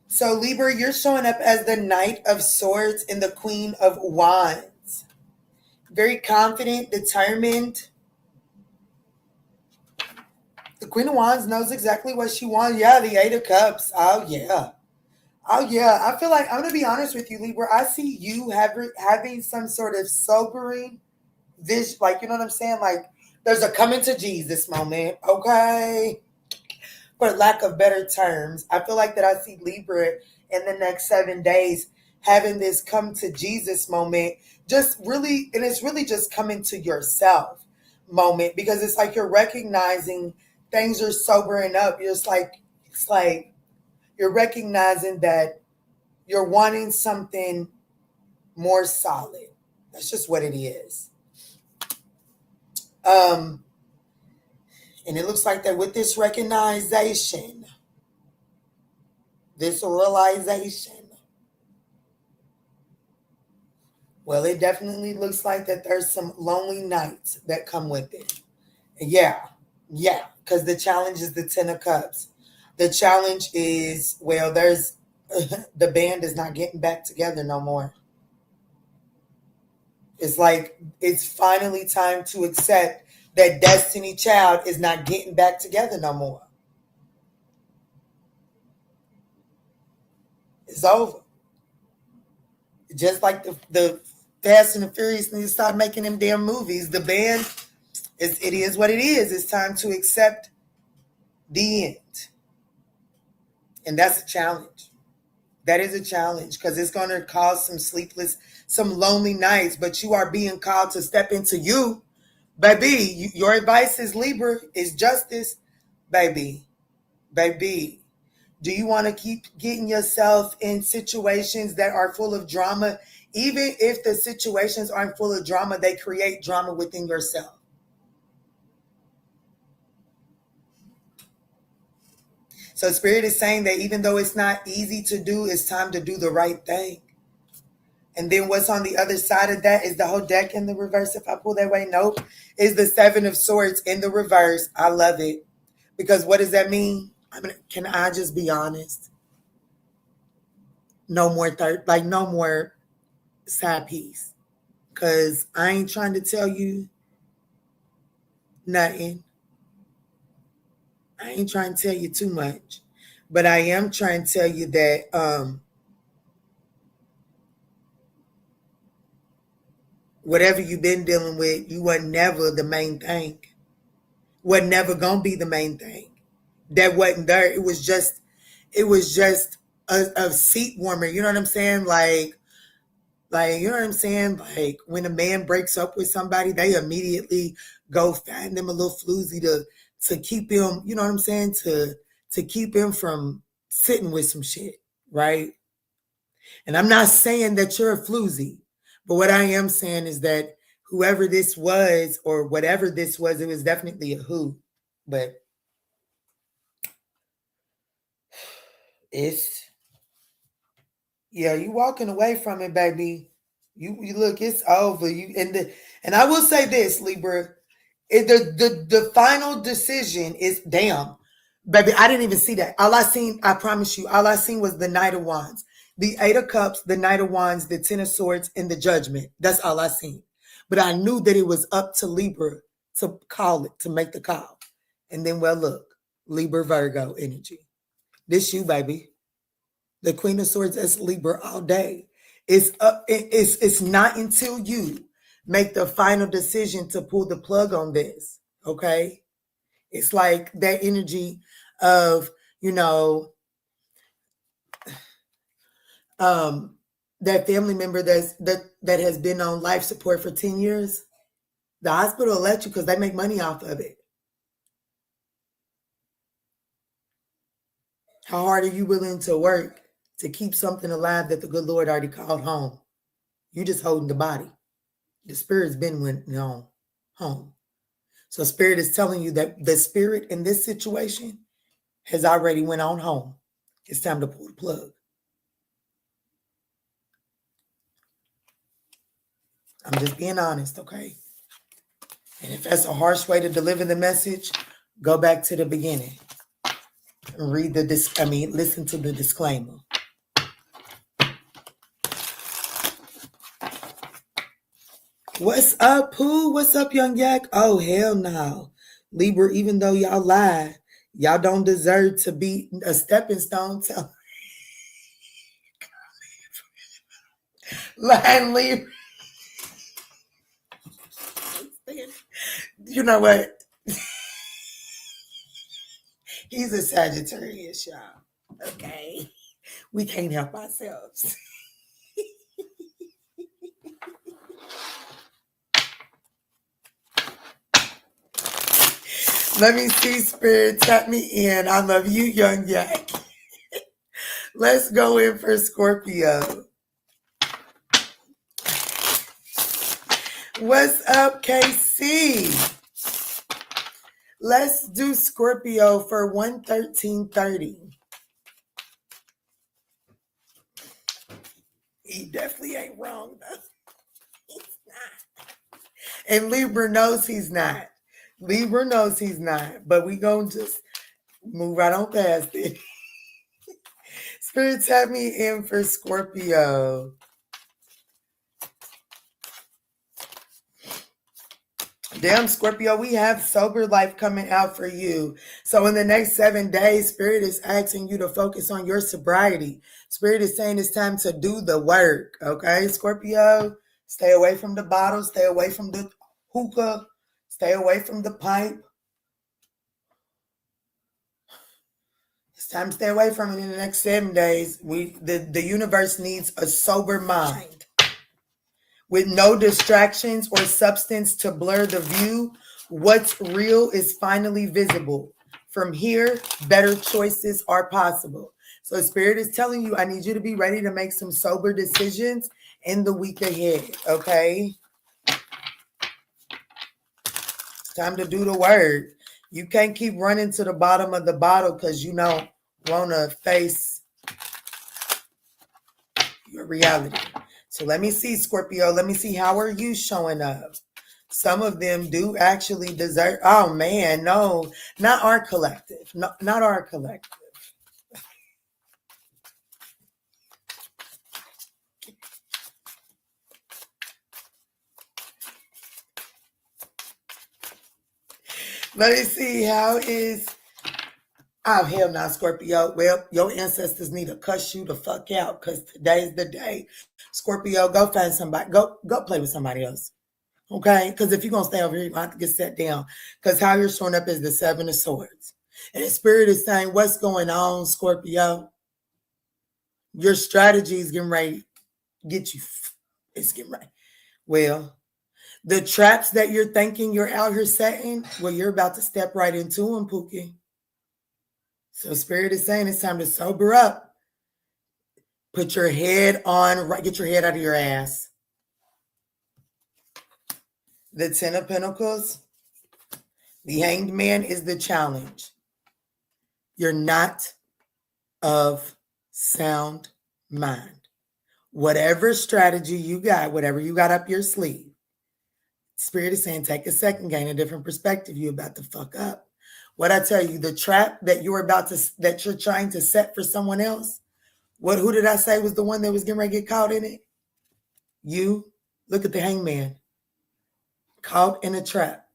So Libra, you're showing up as the Knight of Swords and the Queen of Wands. Very confident, determined. The Queen of Wands knows exactly what she wants. Yeah, the Eight of Cups. Oh, yeah. Oh, yeah. I feel like, I'm going to be honest with you, Libra. I see you having some sort of sobering vision. Like, you know what I'm saying? Like, there's a coming to Jesus moment. Okay. For lack of better terms, I feel like that I see Libra in the next 7 days having this come to Jesus moment. Just really, and it's really just coming to yourself moment, because it's like you're recognizing things are sobering up. It's like you're recognizing that you're wanting something more solid. That's just what it is. And it looks like that with this recognition, this realization, well, it definitely looks like that there's some lonely nights that come with it. Yeah, because the challenge is the 10 of Cups. The challenge is, well, there's the band is not getting back together no more. It's like it's finally time to accept that Destiny Child is not getting back together no more. It's over. Just like the Fast and the Furious need to start making them damn movies. The band, it is what it is. It's time to accept the end. And that's a challenge. That is a challenge, because it's going to cause some lonely nights, but you are being called to step into you. Baby, your advice is Libra, is justice. Baby. Do you want to keep getting yourself in situations that are full of drama? Even if the situations aren't full of drama, they create drama within yourself. So Spirit is saying that even though it's not easy to do, it's time to do the right thing. And then what's on the other side of that is the whole deck in the reverse. If I pull that way, nope. Is the Seven of Swords in the reverse. I love it. Because what does that mean? Can I just be honest? No more side piece. Because I ain't trying to tell you nothing. I ain't trying to tell you too much. But I am trying to tell you that Whatever you've been dealing with, you were never the main thing. Was never gonna be the main thing. That wasn't there. It was just a seat warmer. You know what I'm saying? Like, you know what I'm saying? Like when a man breaks up with somebody, they immediately go find them a little floozy to keep him, you know what I'm saying? To keep him from sitting with some shit, right? And I'm not saying that you're a floozy, but what I am saying is that whoever this was or whatever this was, it was definitely a who. But it's, yeah, you walking away from it, baby. You look, it's over. And I will say this, Libra, the final decision is damn, baby. I didn't even see that. All I seen, I promise you, all I seen was the Knight of Wands, the Eight of Cups, the Knight of Wands, the Ten of Swords, and the Judgment. That's all I seen. But I knew that it was up to Libra to call it, to make the call. And then, well, look, Libra, Virgo energy. This you, baby. The Queen of Swords, that's Libra all day. It's not until you make the final decision to pull the plug on this, okay? It's like that energy of, that family member that has been on life support for 10 years. The hospital will let you because they make money off of it. How hard are you willing to work to keep something alive that the good Lord already called home? You just holding the body. The spirit's been went home. So spirit is telling you that the spirit in this situation has already went on home. It's time to pull the plug. I'm just being honest, okay? And if that's a harsh way to deliver the message, go back to the beginning and listen to the disclaimer. What's up, Pooh? What's up, Young Yak? Oh, hell no. Libra, even though y'all lie, y'all don't deserve to be a stepping stone. Lying Libra. You know what? He's a Sagittarius, y'all. Okay? We can't help ourselves. Let me see, Spirit. Tap me in. I love you, Young Yak. Let's go in for Scorpio. What's up, KC? Let's do Scorpio for 113.30. He definitely ain't wrong, though. He's not. And Libra knows he's not. Libra knows he's not. But we gonna just move right on past it. Spirit, tap me in for Scorpio. Damn, Scorpio, we have sober life coming out for you. So in the next 7 days, Spirit is asking you to focus on your sobriety. Spirit is saying it's time to do the work, okay? Scorpio, stay away from the bottle, stay away from the hookah, stay away from the pipe. It's time to stay away from it in the next 7 days. The universe needs a sober mind. With no distractions or substance to blur the view, what's real is finally visible. From here, better choices are possible. So Spirit is telling you, I need you to be ready to make some sober decisions in the week ahead, okay? It's time to do the work. You can't keep running to the bottom of the bottle because you don't want to face your reality. So let me see, Scorpio. Let me see, how are you showing up? Some of them do actually deserve. Oh, man, no. Not our collective. No, not our collective. Let me see, how is Oh, hell no, Scorpio. Well, your ancestors need to cuss you the fuck out because today's the day. Scorpio, go find somebody. Go play with somebody else. Okay? Because if you're going to stay over here, you're going to have to get set down. Because how you're showing up is the Seven of Swords. And the Spirit is saying, what's going on, Scorpio? Your strategy is getting ready to get you. It's getting ready. Well, the traps that you're thinking you're out here setting, well, you're about to step right into them, Pookie. So Spirit is saying it's time to sober up. Put your head on, get your head out of your ass. The Ten of Pentacles, the Hanged Man is the challenge. You're not of sound mind. Whatever strategy you got, whatever you got up your sleeve, Spirit is saying take a second, gain a different perspective. You're about to fuck up. What I tell you, the trap that you're trying to set for someone else, who did I say was the one that was getting ready to get caught in it? You. Look at the Hangman. Caught in a trap.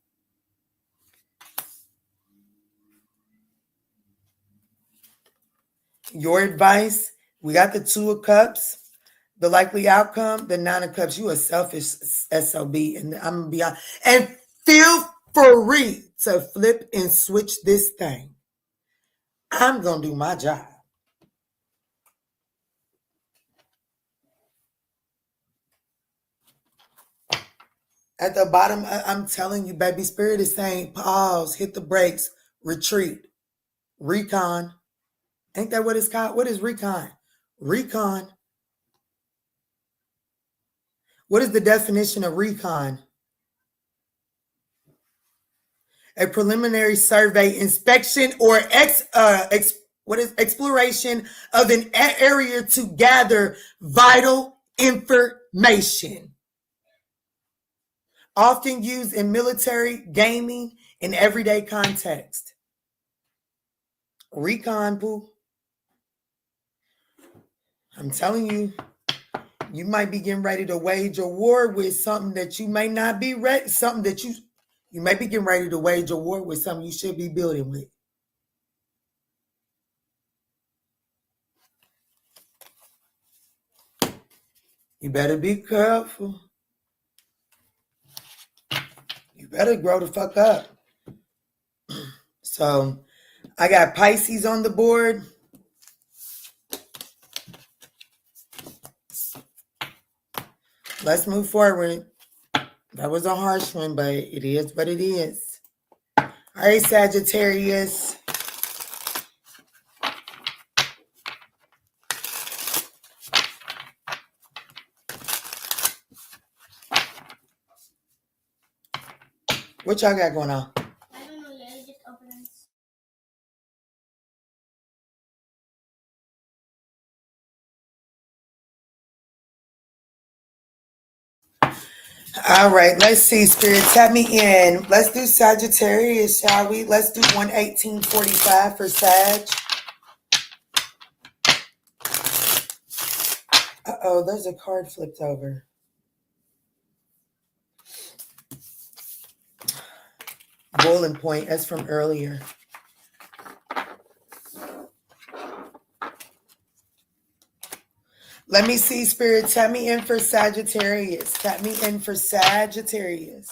Your advice, we got the Two of Cups, the likely outcome, the Nine of Cups. You a selfish SOB, and I'm going to be honest. And feel free to flip and switch this thing. I'm going to do my job. At the bottom, I'm telling you, baby, Spirit is saying, pause, hit the brakes, retreat, recon. Ain't that what it's called? What is recon? Recon. What is the definition of recon? A preliminary survey, inspection, or exploration of an area to gather vital information. Often used in military, gaming, and everyday context. Recon, boo. I'm telling you, you might be getting ready to wage a war with something that you may not be ready, something that you may be getting ready to wage a war with something you should be building with. You better be careful. You better grow the fuck up. So, I got Pisces on the board. Let's move forward. That was a harsh one, but it is what it is. All right, Sagittarius. What y'all got going on? I don't know yet. I just opened it. All right, let's see, Spirit. Tap me in. Let's do Sagittarius, shall we? Let's do 11845 for Sag. Uh-oh, there's a card flipped over. Boiling point, that's from earlier. Let me see, Spirit. Tap me in for Sagittarius. Tap me in for Sagittarius.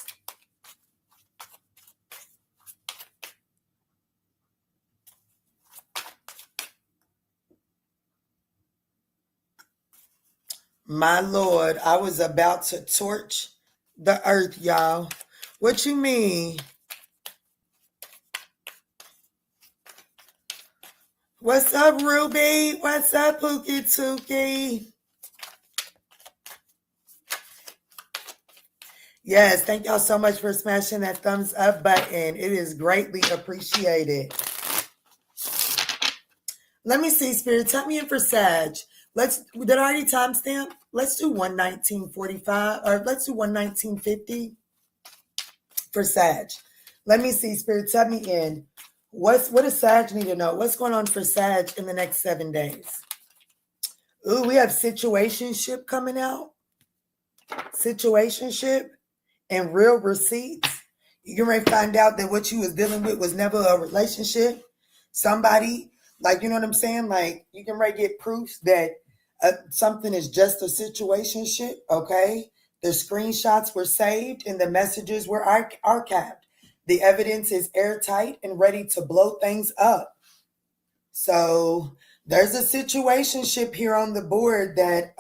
My Lord, I was about to torch the earth, y'all. What you mean? What's up, Ruby? What's up, Pookie Tookie? Yes, thank y'all so much for smashing that thumbs up button. It is greatly appreciated. Let me see, Spirit. Tap me in for Sag. Did I already timestamp? Let's do 11945, or let's do 11950 for Sag. Let me see, Spirit. Tap me in. What does Sag need to know? What's going on for Sag in the next 7 days? Ooh, we have situationship coming out. Situationship and real receipts. You're going to find out that what you was dealing with was never a relationship. Somebody, like, you know what I'm saying? Like, you can right get proofs that something is just a situationship, okay? The screenshots were saved and the messages were archived. The evidence is airtight and ready to blow things up. So there's a situationship here on the board that,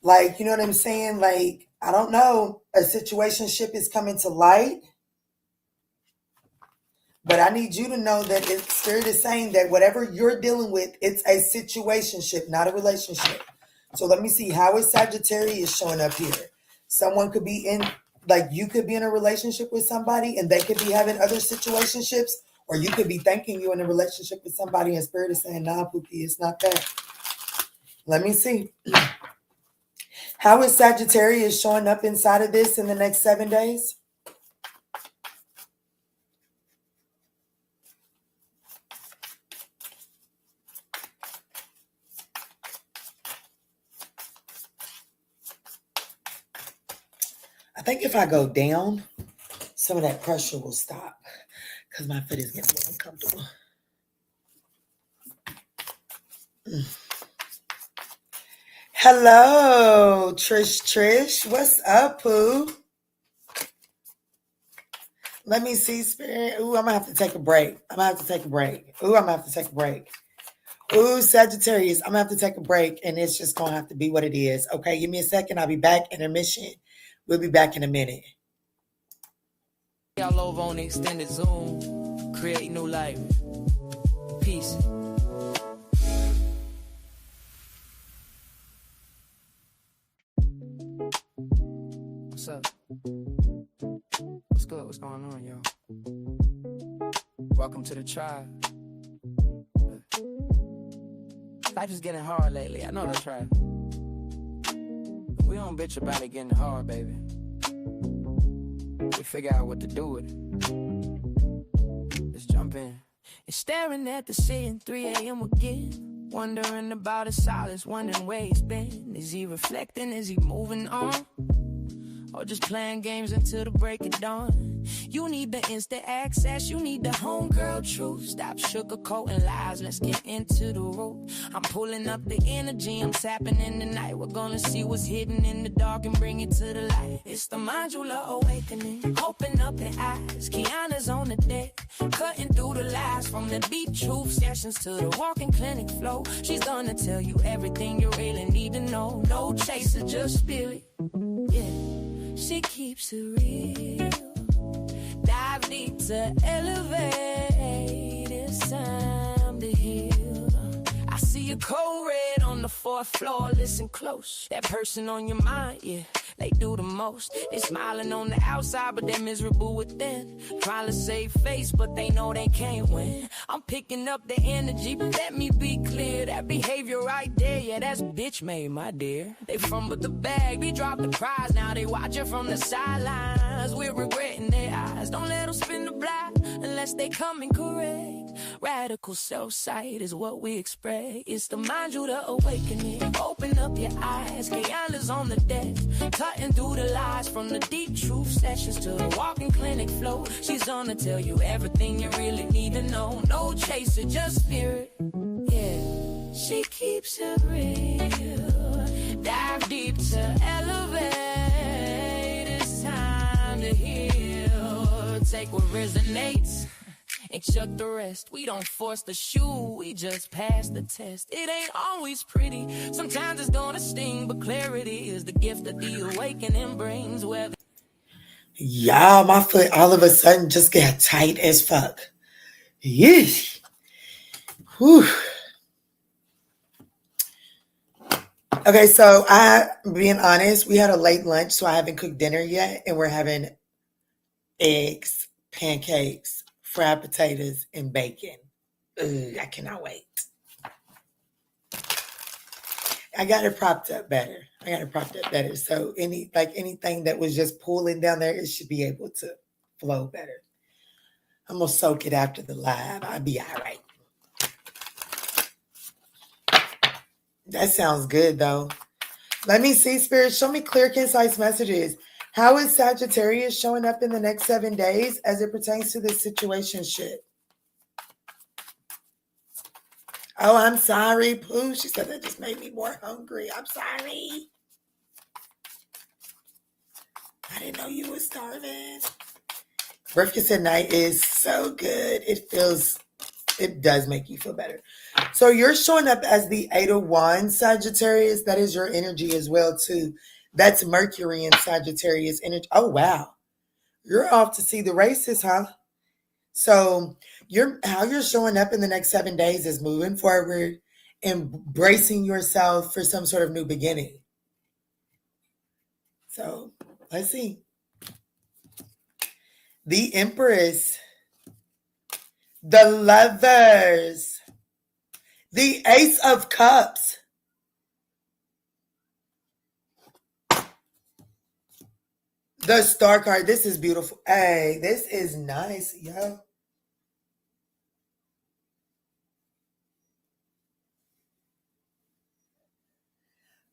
like, you know what I'm saying? Like, I don't know, a situationship is coming to light. But I need you to know that Spirit is saying that whatever you're dealing with, it's a situationship, not a relationship. So let me see, how is Sagittarius showing up here? Someone could be in, like, you could be in a relationship with somebody and they could be having other situationships, or you could be thinking you're in a relationship with somebody and Spirit is saying, nah, Pookie, it's not that. Let me see. How is Sagittarius showing up inside of this in the next 7 days? I think if I go down, some of that pressure will stop because my foot is getting more uncomfortable. Hello, Trish. What's up, Pooh? Let me see, Spirit. Ooh, I'm going to have to take a break. Ooh, Sagittarius, I'm going to have to take a break, and it's just going to have to be what it is. Okay, give me a second. I'll be back. Intermission. We'll be back in a minute. Y'all over on the extended Zoom. Create new life. Peace. What's up? What's good? What's going on, y'all? Welcome to the tribe. Life is getting hard lately. I know that's right. We don't bitch about it getting hard, baby. We figure out what to do with it. Let's jump in. And staring at the ceiling, 3 a.m. again. Wondering about his silence, wondering where he's been. Is he reflecting? Is he moving on? Or just playing games until the break of dawn? You need the instant access, you need the homegirl truth. Stop sugarcoating lies, let's get into the root. I'm pulling up the energy, I'm tapping in the night. We're gonna see what's hidden in the dark and bring it to the light. It's the ManjulaAwakening, open up the eyes. Kiana's on the deck, cutting through the lies. From the deep truth sessions to the walking clinic flow. She's gonna tell you everything you really need to know. No chaser, just spirit, yeah. She keeps it real. Dive deep to elevate. It's time to heal. I see a code red on the 4th floor. Listen close. That person on your mind, yeah, they do the most. They smiling on the outside, but they're miserable within. Trying to save face, but they know they can't win. I'm picking up the energy, but let me be clear. That behavior right there, yeah, that's bitch made, my dear. They fumbled the bag, we dropped the prize. Now they watching from the sidelines. We're regretting their eyes. Don't let them spin the block unless they come in correct. Radical self-sight is what we express. It's the ManjulaAwakening. Open up your eyes. Kiana's on the deck, cutting through the lies. From the deep truth sessions to the walking clinic flow. She's gonna tell you everything you really need to know. No chaser, just spirit, yeah. She keeps it real. Dive deep to elevate. It's time to heal. Take what resonates and chuck the rest. We don't force the shoe, we just pass the test. It ain't always pretty, sometimes it's gonna sting, but clarity is the gift that the awakening brings. Whether Y'all, my foot all of a sudden just got tight as fuck. Yeesh. Whew. Okay, so being honest, we had a late lunch, so I haven't cooked dinner yet, and we're having eggs, pancakes, fried potatoes, and bacon. Ugh, I cannot wait. I got it propped up better. So anything that was just pulling down there, it should be able to flow better. I'm gonna soak it after the live. I'll be all right. That sounds good though. Let me see, Spirit. Show me clear, concise messages. How is Sagittarius showing up in the next 7 days as it pertains to this situationship? Oh, I'm sorry, Pooh. She said that just made me more hungry. I'm sorry. I didn't know you were starving. Breakfast at night is so good. It does make you feel better. So you're showing up as the 8 of Wands, Sagittarius. That is your energy as well, too. That's Mercury in Sagittarius energy. Oh, wow. You're off to see the races, huh? So how you're showing up in the next 7 days is moving forward, embracing yourself for some sort of new beginning. So let's see. The Empress, the Lovers, the Ace of Cups, the Star card. This is beautiful. Hey, this is nice, yo.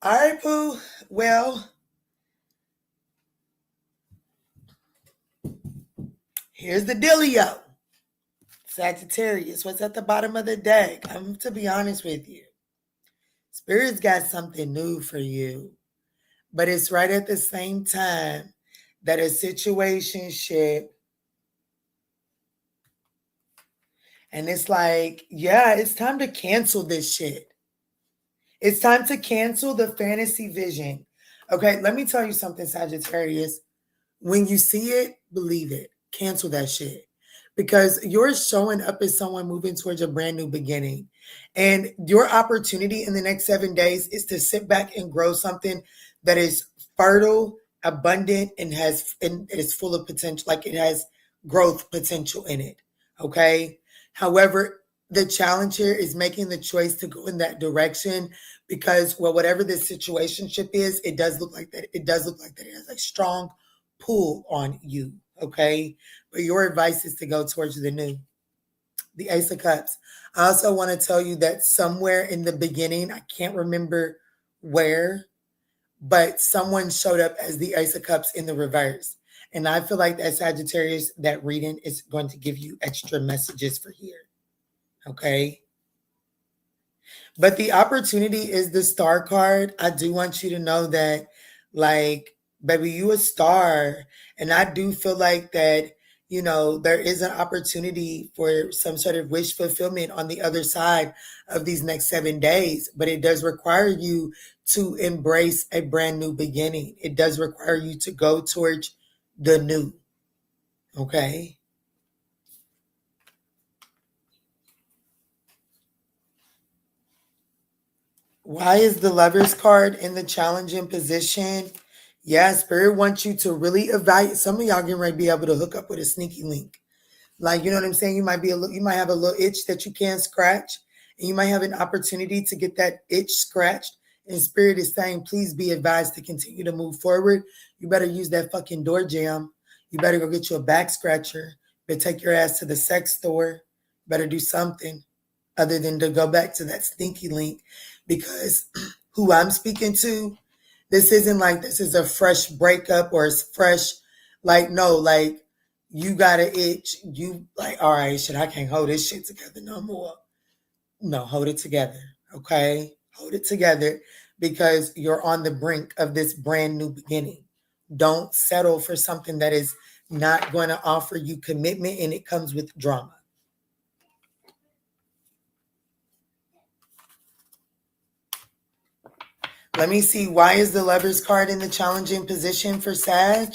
All right, Pooh. Well, here's the dealio. Sagittarius, what's at the bottom of the deck? I'm to be honest with you. Spirit's got something new for you. But it's right at the same time that a situationship. And it's like, yeah, it's time to cancel this shit. It's time to cancel the fantasy vision. Okay, let me tell you something, Sagittarius. When you see it, believe it. Cancel that shit. Because you're showing up as someone moving towards a brand new beginning. And your opportunity in the next 7 days is to sit back and grow something that is fertile, abundant, and is full of potential. Like it has growth potential in it. Okay. However, the challenge here is making the choice to go in that direction because, well, whatever this situationship is, it does look like that. It does look like that it has a strong pull on you. Okay. But your advice is to go towards the new. The Ace of Cups. I also want to tell you that somewhere in the beginning, I can't remember where, but someone showed up as the Ace of Cups in the reverse. And I feel like that Sagittarius, that reading is going to give you extra messages for here. Okay. But the opportunity is the Star card. I do want you to know that, like, baby, you a star. And I do feel like that, you know, there is an opportunity for some sort of wish fulfillment on the other side of these next 7 days. But it does require you to embrace a brand new beginning. It does require you to go towards the new. Okay. Why is the Lovers card in the challenging position? Yeah, Spirit wants you to really evaluate. Some of y'all getting ready to be able to hook up with a sneaky link. Like, you know what I'm saying? You might have a little itch that you can't scratch, and you might have an opportunity to get that itch scratched. And Spirit is saying, please be advised to continue to move forward. You better use that fucking door jam. You better go get you a back scratcher. Better take your ass to the sex store. Better do something other than to go back to that stinky link, because who I'm speaking to, this isn't like this is a fresh breakup or it's fresh, like, no, like you got an itch. You like, all right, shit, I can't hold this shit together no more. No, hold it together. Okay. Hold it together because you're on the brink of this brand new beginning. Don't settle for something that is not going to offer you commitment and it comes with drama. Let me see. Why is the Lovers card in the challenging position for Sag?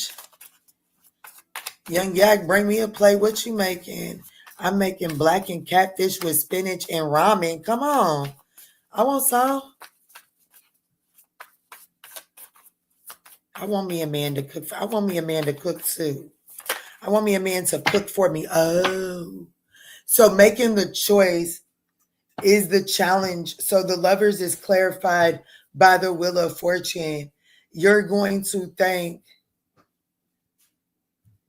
Young Yak, bring me a plate. What you making? I'm making blackened catfish with spinach and ramen. Come on. I want some. I want me a man to cook. I want me a man to cook too. I want me a man to cook for me. Oh. So making the choice is the challenge. So the Lovers is clarified by the Wheel of Fortune. You're going to think,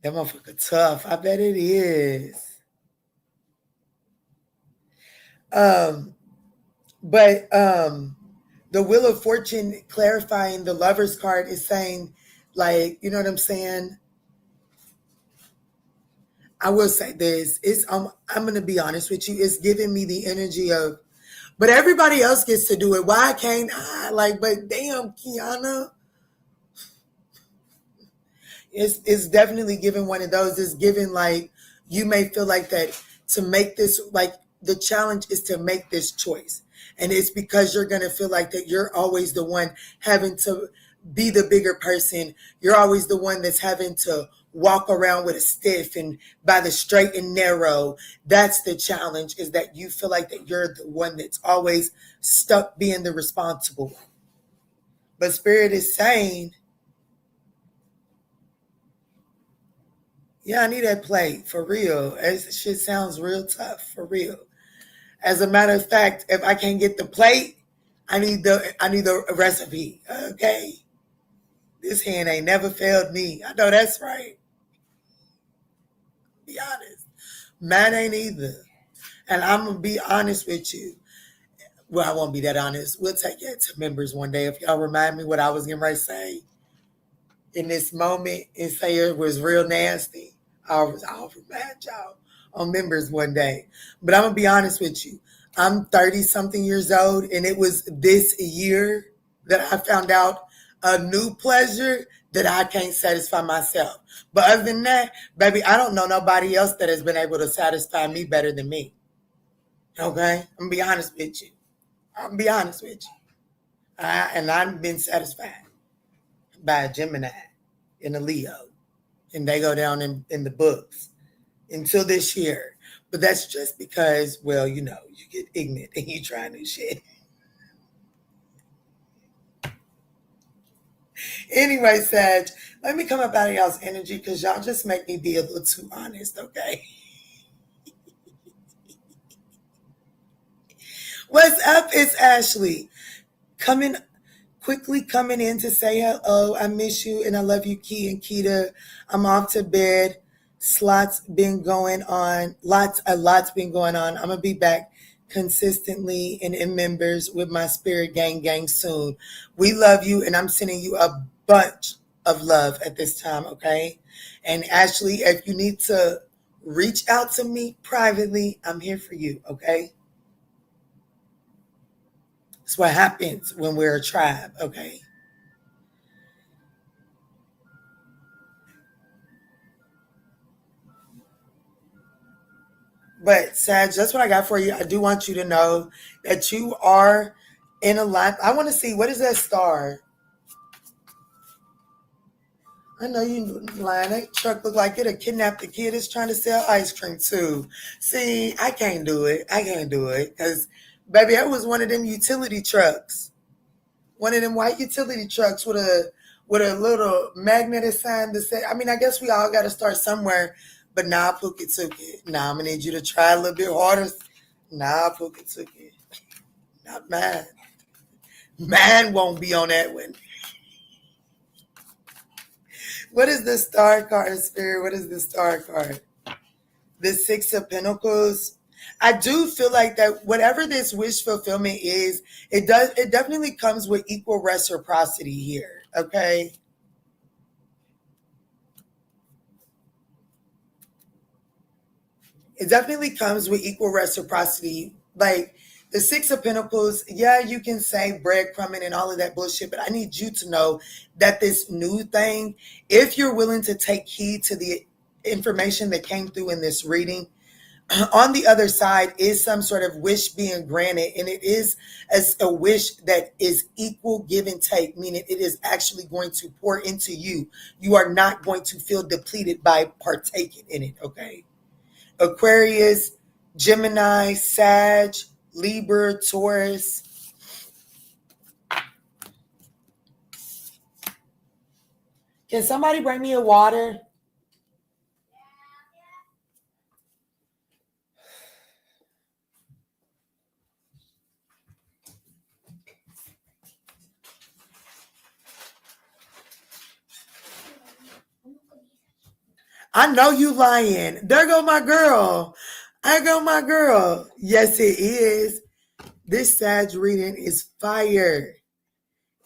that motherfucker tough. I bet it is. But the Wheel of Fortune clarifying the Lovers card is saying, like, you know what I'm saying? I will say this. I'm going to be honest with you. It's giving me the energy of, But everybody else gets to do it. Why can't I? Like, but damn, Kiana. It's definitely giving one of those. It's giving like you may feel like that to make this, like the challenge is to make this choice. And it's because you're going to feel like that you're always the one having to be the bigger person. You're always the one that's having to walk around with a stiff and by the straight and narrow. That's the challenge, is that you feel like that you're the one that's always stuck being the responsible one. But Spirit is saying, yeah, I need that plate for real. This shit sounds real tough for real. As a matter of fact, if I can't get the plate, I need the recipe. Okay, this hand ain't never failed me. I know that's right. Be honest, mine ain't either. And I'm gonna be honest with you. Well, I won't be that honest. We'll take it to members one day if y'all remind me what I was getting ready to say in this moment and say it was real nasty. I'll remind y'all on members one day. But I'm going to be honest with you. I'm 30-something years old, and it was this year that I found out a new pleasure that I can't satisfy myself. But other than that, baby, I don't know nobody else that has been able to satisfy me better than me. Okay? I'm going to be honest with you. And I've been satisfied by a Gemini and a Leo. And they go down in the books until this year. But that's just because, well, you know, you get ignorant and you try new shit. Anyway, Sag, let me come up out of y'all's energy because y'all just make me be a little too honest, okay? What's up? It's Ashley. Quickly coming in to say hello. I miss you and I love you, Key and Keita. I'm off to bed. Lots been going on. A lot's been going on. I'm gonna be back consistently and in members with my spirit gang soon. We love you, and I'm sending you a bunch of love at this time, okay? And Ashley, if you need to reach out to me privately, I'm here for you, okay? It's what happens when we're a tribe, okay? But Sag, that's what I got for you. I do want you to know that you are in a life. I want to see, what is that star? I know you lying. That truck look like it'll kidnap the kid that's trying to sell ice cream too. See, I can't do it. Because, baby, that was one of them utility trucks. One of them white utility trucks with a little magnetic sign to say, I mean, I guess we all got to start somewhere. But nah, Pukituki. Nah, I'm going to need you to try a little bit harder. Nah, Pukituki. Not mine. Mine won't be on that one. What is the star card, Spirit? What is the star card? The Six of Pentacles. I do feel like that whatever this wish fulfillment is, it definitely comes with equal reciprocity here, okay? It definitely comes with equal reciprocity. Like the Six of Pentacles, yeah, you can say breadcrumbing and all of that bullshit, but I need you to know that this new thing, if you're willing to take heed to the information that came through in this reading, on the other side is some sort of wish being granted, and it is as a wish that is equal give and take, meaning it is actually going to pour into you. You are not going to feel depleted by partaking in it, okay? Aquarius, Gemini, Sag, Libra, Taurus. Can somebody bring me a water? I know you lying. There go my girl. Yes, it is. This Sag reading is fire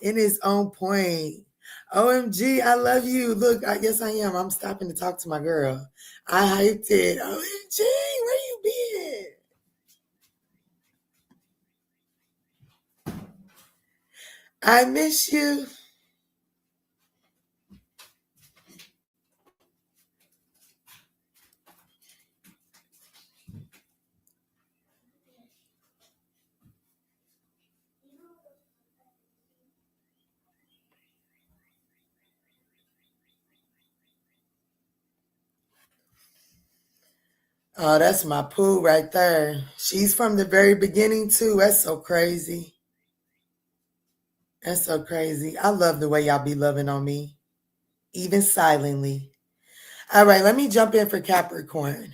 in its own point. OMG, I love you. Look, I guess I am. I'm stopping to talk to my girl. I hyped it. OMG, where you been? I miss you. Oh, that's my poo right there. She's from the very beginning too. That's so crazy. That's so crazy. I love the way y'all be loving on me, even silently. All right, let me jump in for Capricorn.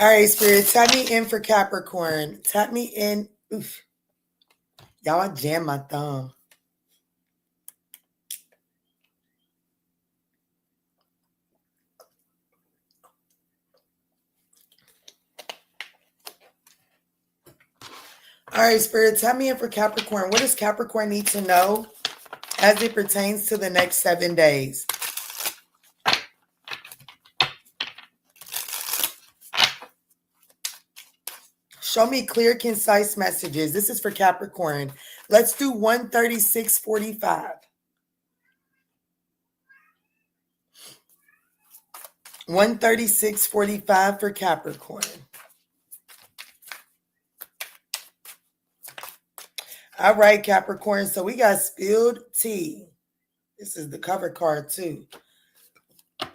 All right, Spirit, tap me in for Capricorn. Tap me in. Oof. Y'all, I jammed my thumb. All right, Spirit, tap me in for Capricorn. What does Capricorn need to know as it pertains to the next 7 days? Show me clear, concise messages. This is for Capricorn. Let's do 136.45. 136.45 for Capricorn. All right, Capricorn. So we got spilled tea. This is the cover card too.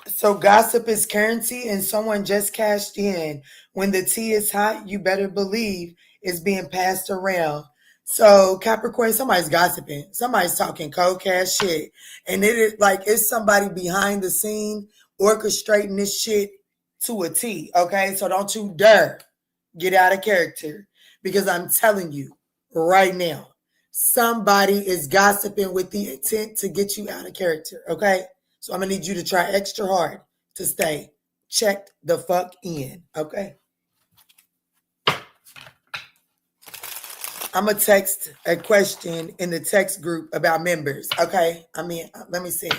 So gossip is currency and someone just cashed in. When the tea is hot, you better believe it's being passed around. So Capricorn, somebody's gossiping. Somebody's talking cold cash shit. And it is like it's somebody behind the scene orchestrating this shit to a T. Okay, so don't you dare get out of character, because I'm telling you right now, somebody is gossiping with the intent to get you out of character. Okay, so I'm gonna need you to try extra hard to stay checked the fuck in. Okay, I'm gonna text a question in the text group about members. Okay, let me see.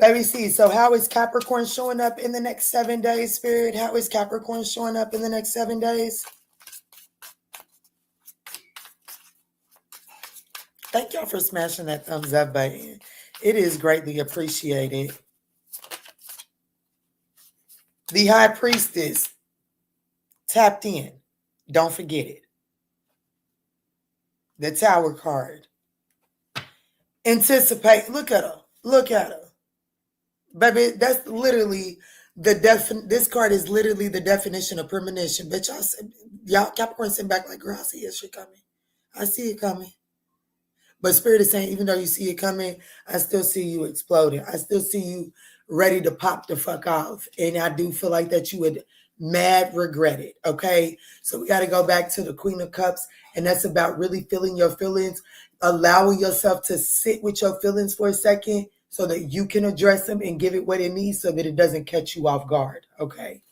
Let me see. So how is Capricorn showing up in the next 7 days, Spirit? How is Capricorn showing up in the next 7 days? Thank y'all for smashing that thumbs up button. It is greatly appreciated. The High Priestess tapped in. Don't forget it. The Tower card. Anticipate. Look at her. Look at her. Baby, that's literally this card is literally the definition of premonition. But y'all Capricorn sitting back like, girl, I see it shit coming. I see it coming. But Spirit is saying, even though you see it coming, I still see you exploding. I still see you ready to pop the fuck off. And I do feel like that you would mad regret it. Okay. So we got to go back to the Queen of Cups. And that's about really feeling your feelings, allowing yourself to sit with your feelings for a second so that you can address them and give it what it needs so that it doesn't catch you off guard. Okay.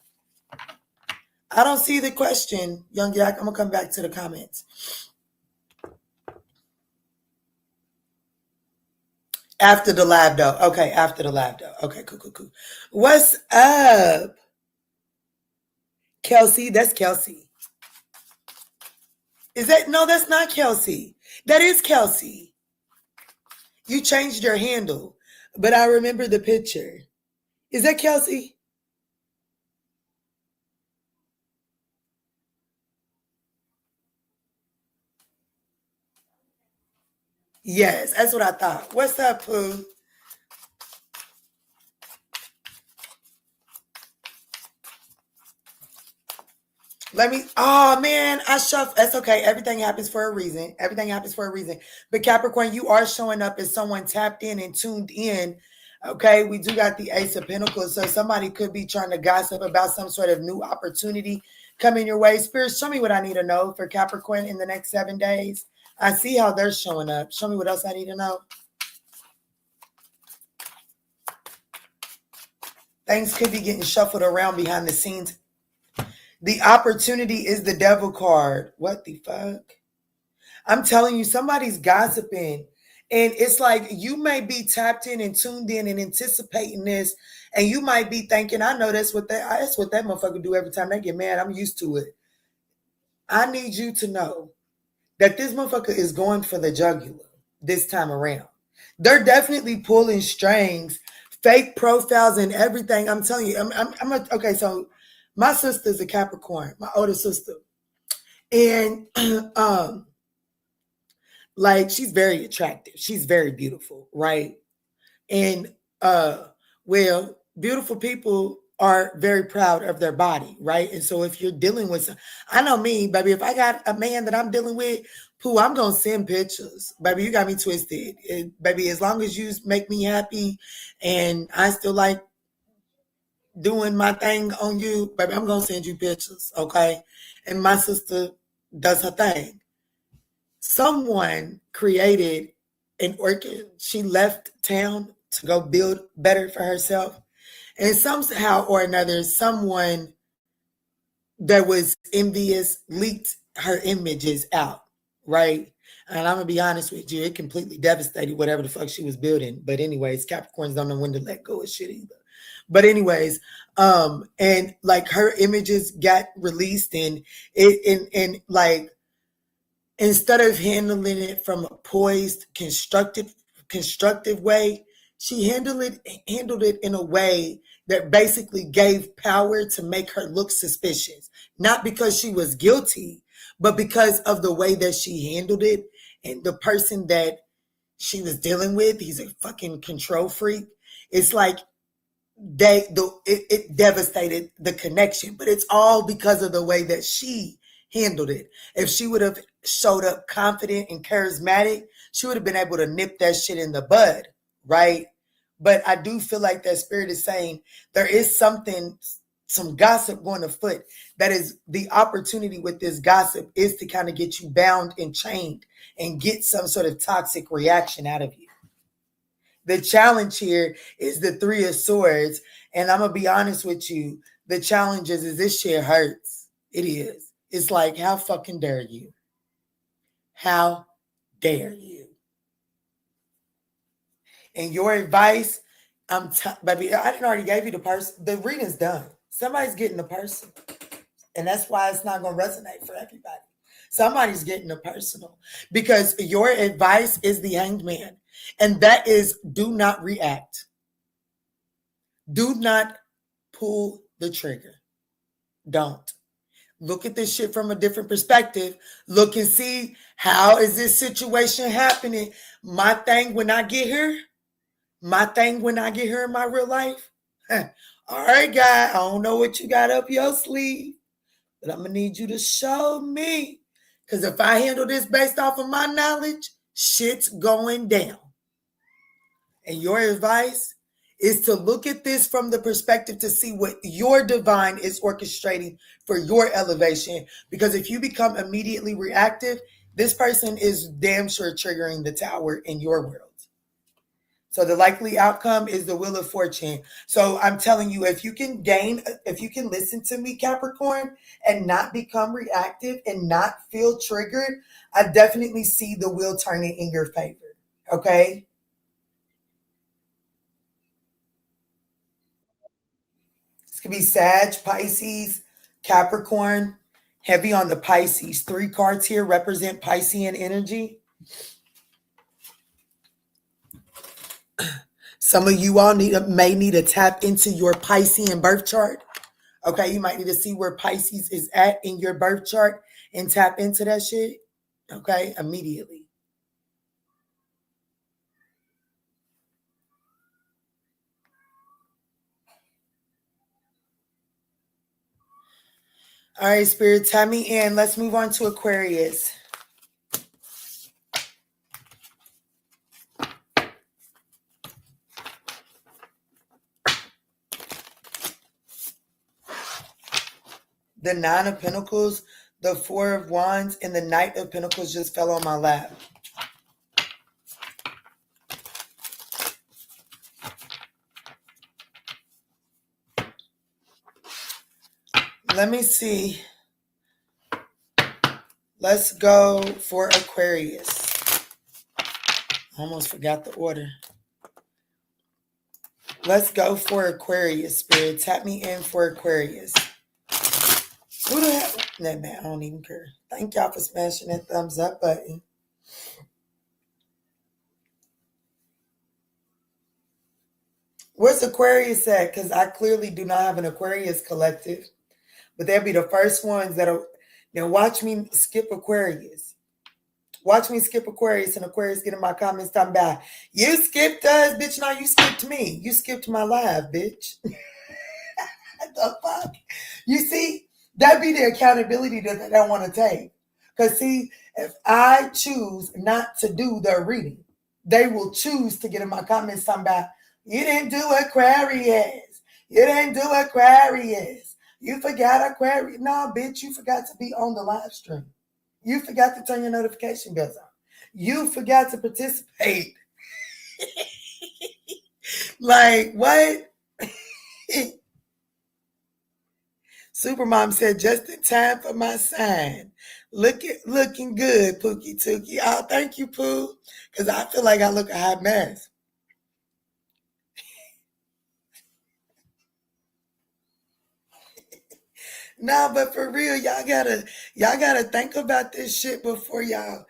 I don't see the question, Young Yak. I'm going to come back to the comments. After the live though. Okay, after the live though. Okay, cool. What's up? Kelsey, that's Kelsey. Is that, no, that's not Kelsey. That is Kelsey. You changed your handle, but I remember the picture. Is that Kelsey? Yes, that's what I thought. What's up, Pooh? Oh man, I shuffle. That's okay. Everything happens for a reason. Everything happens for a reason. But Capricorn, you are showing up as someone tapped in and tuned in. Okay, we do got the Ace of Pentacles. So somebody could be trying to gossip about some sort of new opportunity coming your way. Spirit, show me what I need to know for Capricorn in the next 7 days. I see how they're showing up. Show me what else I need to know. Things could be getting shuffled around behind the scenes. The opportunity is the devil card. What the fuck? I'm telling you, somebody's gossiping. And it's like you may be tapped in and tuned in and anticipating this. And you might be thinking, I know that's what that motherfucker do every time they get mad. I'm used to it. I need you to know that this motherfucker is going for the jugular this time around. They're definitely pulling strings, fake profiles and everything. I'm telling you, okay, so my sister's a Capricorn, my older sister. And like she's very attractive. She's very beautiful, right? And well, beautiful people are very proud of their body, right? And so if you're dealing with I know me, baby, if I got a man that I'm dealing with, poo, I'm gonna send pictures. Baby, you got me twisted. Baby, as long as you make me happy and I still like doing my thing on you, baby, I'm gonna send you pictures, okay? And my sister does her thing. Someone created an orchid. She left town to go build better for herself. And somehow or another, someone that was envious leaked her images out, right? And I'm going to be honest with you, it completely devastated whatever the fuck she was building. But anyways, Capricorns don't know when to let go of shit either. But anyways, and like her images got released and like, instead of handling it from a poised, constructive way, she handled it in a way that basically gave power to make her look suspicious. Not because she was guilty, but because of the way that she handled it. And the person that she was dealing with, he's a fucking control freak. It's like it devastated the connection, but it's all because of the way that she handled it. If she would have showed up confident and charismatic, she would have been able to nip that shit in the bud, right? But I do feel like that spirit is saying there is some gossip going afoot. That is the opportunity with this gossip is to kind of get you bound and chained and get some sort of toxic reaction out of you. The challenge here is the Three of Swords. And I'm going to be honest with you. The challenge is this shit hurts. It is. It's like, how fucking dare you? How dare you? And your advice, baby, I didn't already gave you the person. The reading's done. Somebody's getting the person. And that's why it's not going to resonate for everybody. Somebody's getting the personal. Because your advice is the Hanged Man. And that is, do not react. Do not pull the trigger. Don't. Look at this shit from a different perspective. Look and see, how is this situation happening? My thing when I get here in my real life. All right, guy, I don't know what you got up your sleeve, but I'm going to need you to show me. Because if I handle this based off of my knowledge, shit's going down. And your advice is to look at this from the perspective to see what your divine is orchestrating for your elevation. Because if you become immediately reactive, this person is damn sure triggering the tower in your world. So the likely outcome is the Wheel of Fortune. So I'm telling you, if you can listen to me, Capricorn, and not become reactive and not feel triggered, I definitely see the wheel turning in your favor. Okay? This could be Sag, Pisces, Capricorn, heavy on the Pisces. 3 cards here represent Piscean energy. Some of you all may need to tap into your Piscean birth chart. Okay, you might need to see where Pisces is at in your birth chart and tap into that shit. Okay, immediately. All right, Spirit, tap me in. Let's move on to Aquarius. The 9 of Pentacles, the 4 of Wands, and the Knight of Pentacles just fell on my lap. Let me see. Let's go for Aquarius. I almost forgot the order. Let's go for Aquarius, Spirit. Tap me in for Aquarius. Who the hell? Nah, man, I don't even care. Thank y'all for smashing that thumbs up button. Where's Aquarius at? Because I clearly do not have an Aquarius collective. But they'll be the first ones that are. Now watch me skip Aquarius. Watch me skip Aquarius and Aquarius get in my comments talking about, you skipped us, bitch. No, you skipped me. You skipped my live, bitch. What the fuck? You see, that'd be the accountability that they don't want to take. Because see, if I choose not to do their reading, they will choose to get in my comments talking about, you didn't do Aquarius. You didn't do Aquarius. You forgot Aquarius. No, bitch, you forgot to be on the live stream. You forgot to turn your notification bells on. You forgot to participate. Like, what? Supermom said, just in time for my sign. Looking good, Pookie Tookie. Oh, thank you, Pooh. Because I feel like I look a hot mess. Nah, but for real, y'all gotta think about this shit before y'all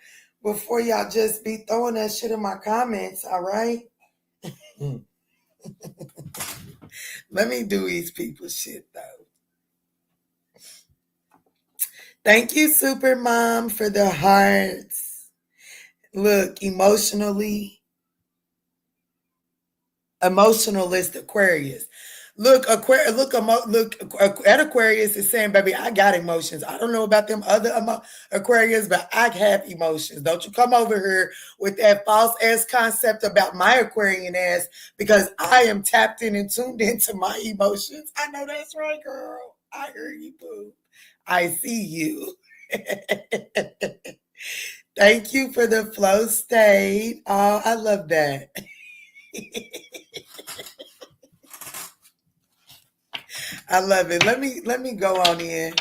just be throwing that shit in my comments, all right? Let me do these people's shit though. Thank you, Supermom, for the hearts. Look, emotionalist Aquarius. Look, at Aquarius is saying, baby, I got emotions. I don't know about them other Aquarius, but I have emotions. Don't you come over here with that false ass concept about my Aquarian ass, because I am tapped in and tuned into my emotions. I know that's right, girl. I hear you, boo. I see you. Thank you for the flow state. Oh, I love that. I love it. Let me go on in.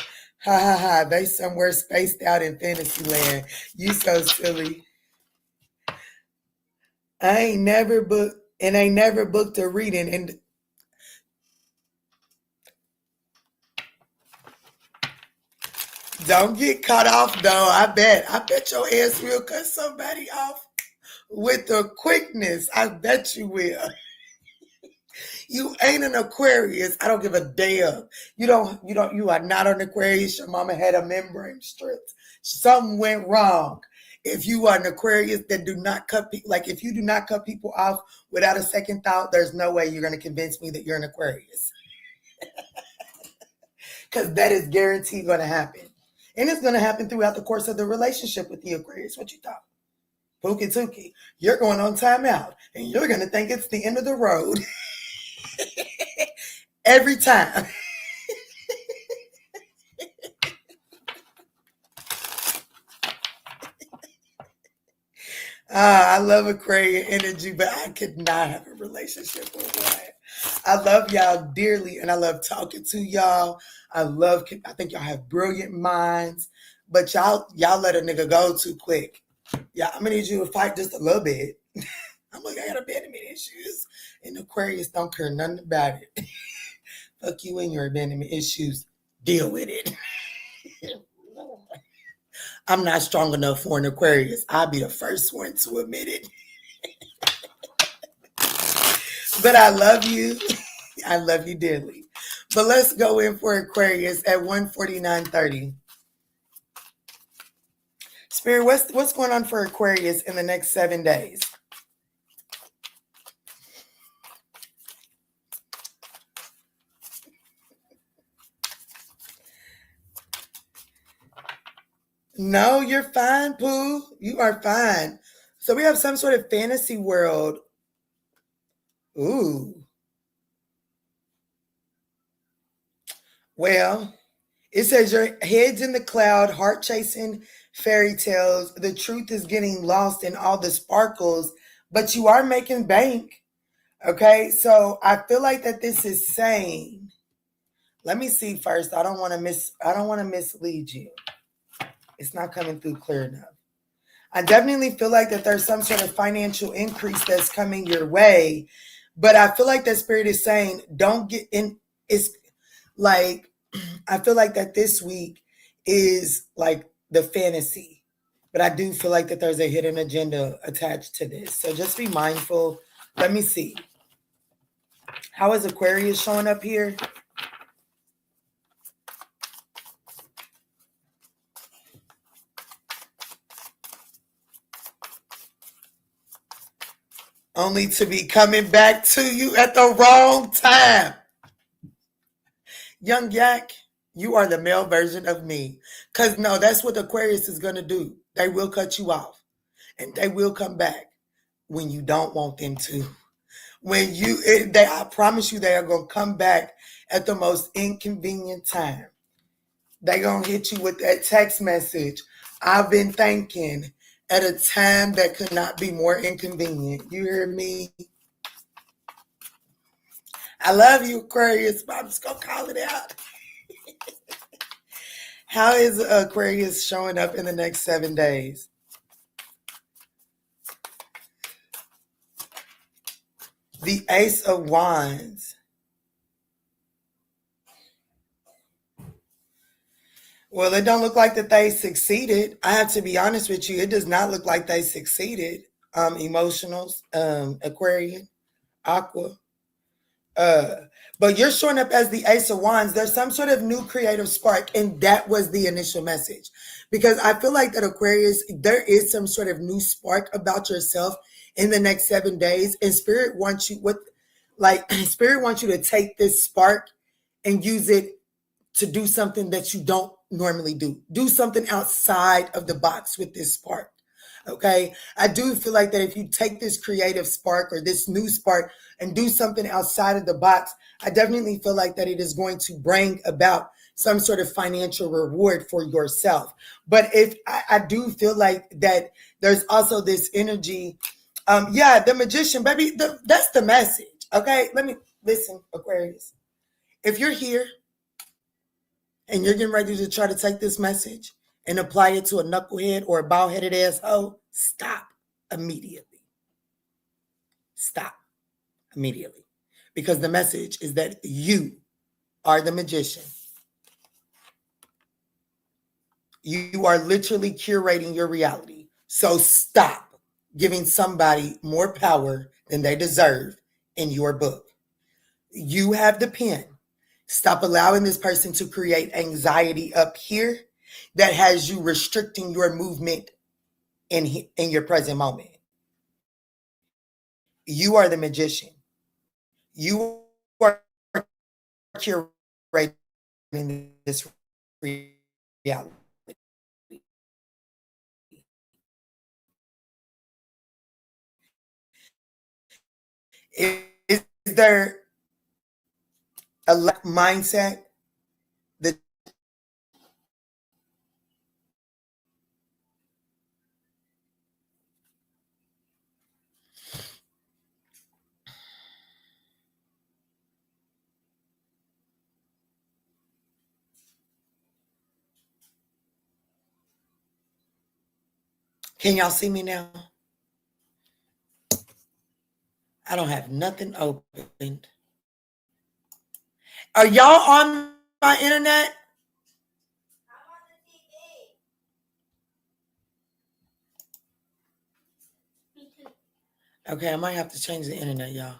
Ha ha ha. They somewhere spaced out in fantasy land. You so silly. I ain't never booked a reading. And don't get cut off though. I bet your ass will cut somebody off with the quickness. I bet you will. You ain't an Aquarius. I don't give a damn. You are not an Aquarius. Your mama had a membrane stripped. Something went wrong. If you are an Aquarius that do not cut people, like if you do not cut people off without a second thought, there's no way you're going to convince me that you're an Aquarius. Because that is guaranteed going to happen. And it's going to happen throughout the course of the relationship with the Aquarius. What you thought? Pookie Tookie, you're going on timeout and you're going to think it's the end of the road. Every time. I love Aquarian energy, but I could not have a relationship with one. I love y'all dearly, and I love talking to y'all. I think y'all have brilliant minds, but y'all let a nigga go too quick. Yeah, I'm gonna need you to fight just a little bit. I'm like, I got abandonment issues, and Aquarius don't care nothing about it. Fuck you and your abandonment issues. Deal with it. I'm not strong enough for an Aquarius. I'll be the first one to admit it. But I love you. I love you dearly. But let's go in for Aquarius at 149.30. Spirit, what's going on for Aquarius in the next 7 days? No, you're fine, Pooh. You are fine. So we have some sort of fantasy world. Ooh. Well, it says your head's in the cloud, heart chasing fairy tales. The truth is getting lost in all the sparkles, but you are making bank. Okay, so I feel like that this is saying, Let me see first. I don't want to mislead you. It's not coming through clear enough. I definitely feel like that there's some sort of financial increase that's coming your way, but I feel like that spirit is saying don't get in. It's like I feel like that this week is like the fantasy, but I do feel like that there's a hidden agenda attached to this. So just be mindful. Let me see. How is Aquarius showing up here? Only to be coming back to you at the wrong time. Young Yak, you are the male version of me. Because no, that's what Aquarius is going to do. They will cut you off. And they will come back when you don't want them to. I promise you they are going to come back at the most inconvenient time. They're going to hit you with that text message. I've been thinking at a time that could not be more inconvenient. You hear me? I love you, Aquarius, but I'm just going to call it out. How is Aquarius showing up in the next 7 days? The Ace of Wands. Well, it don't look like that they succeeded. I have to be honest with you. It does not look like they succeeded. Emotionals, Aquarian, Aqua. But you're showing up as the Ace of Wands. There's some sort of new creative spark, and that was the initial message. Because I feel like that Aquarius, there is some sort of new spark about yourself in the next 7 days, and Spirit wants you Spirit wants you to take this spark and use it to do something that you don't normally do. Do something outside of the box with this spark. Okay. I do feel like that if you take this creative spark or this new spark and do something outside of the box, I definitely feel like that it is going to bring about some sort of financial reward for yourself. But if I do feel like that there's also this energy. The magician, baby, that's the message. Okay. Let me listen, Aquarius. If you're here and you're getting ready to try to take this message and apply it to a knucklehead or a bald-headed asshole, stop immediately. Stop immediately. Because the message is that you are the magician. You are literally curating your reality. So stop giving somebody more power than they deserve in your book. You have the pen. Stop allowing this person to create anxiety up here that has you restricting your movement in your present moment. You are the magician. You are curating this reality. Is there a mindset that can y'all see me now? I don't have nothing opened. Are y'all on my internet? Okay, I might have to change the internet, y'all.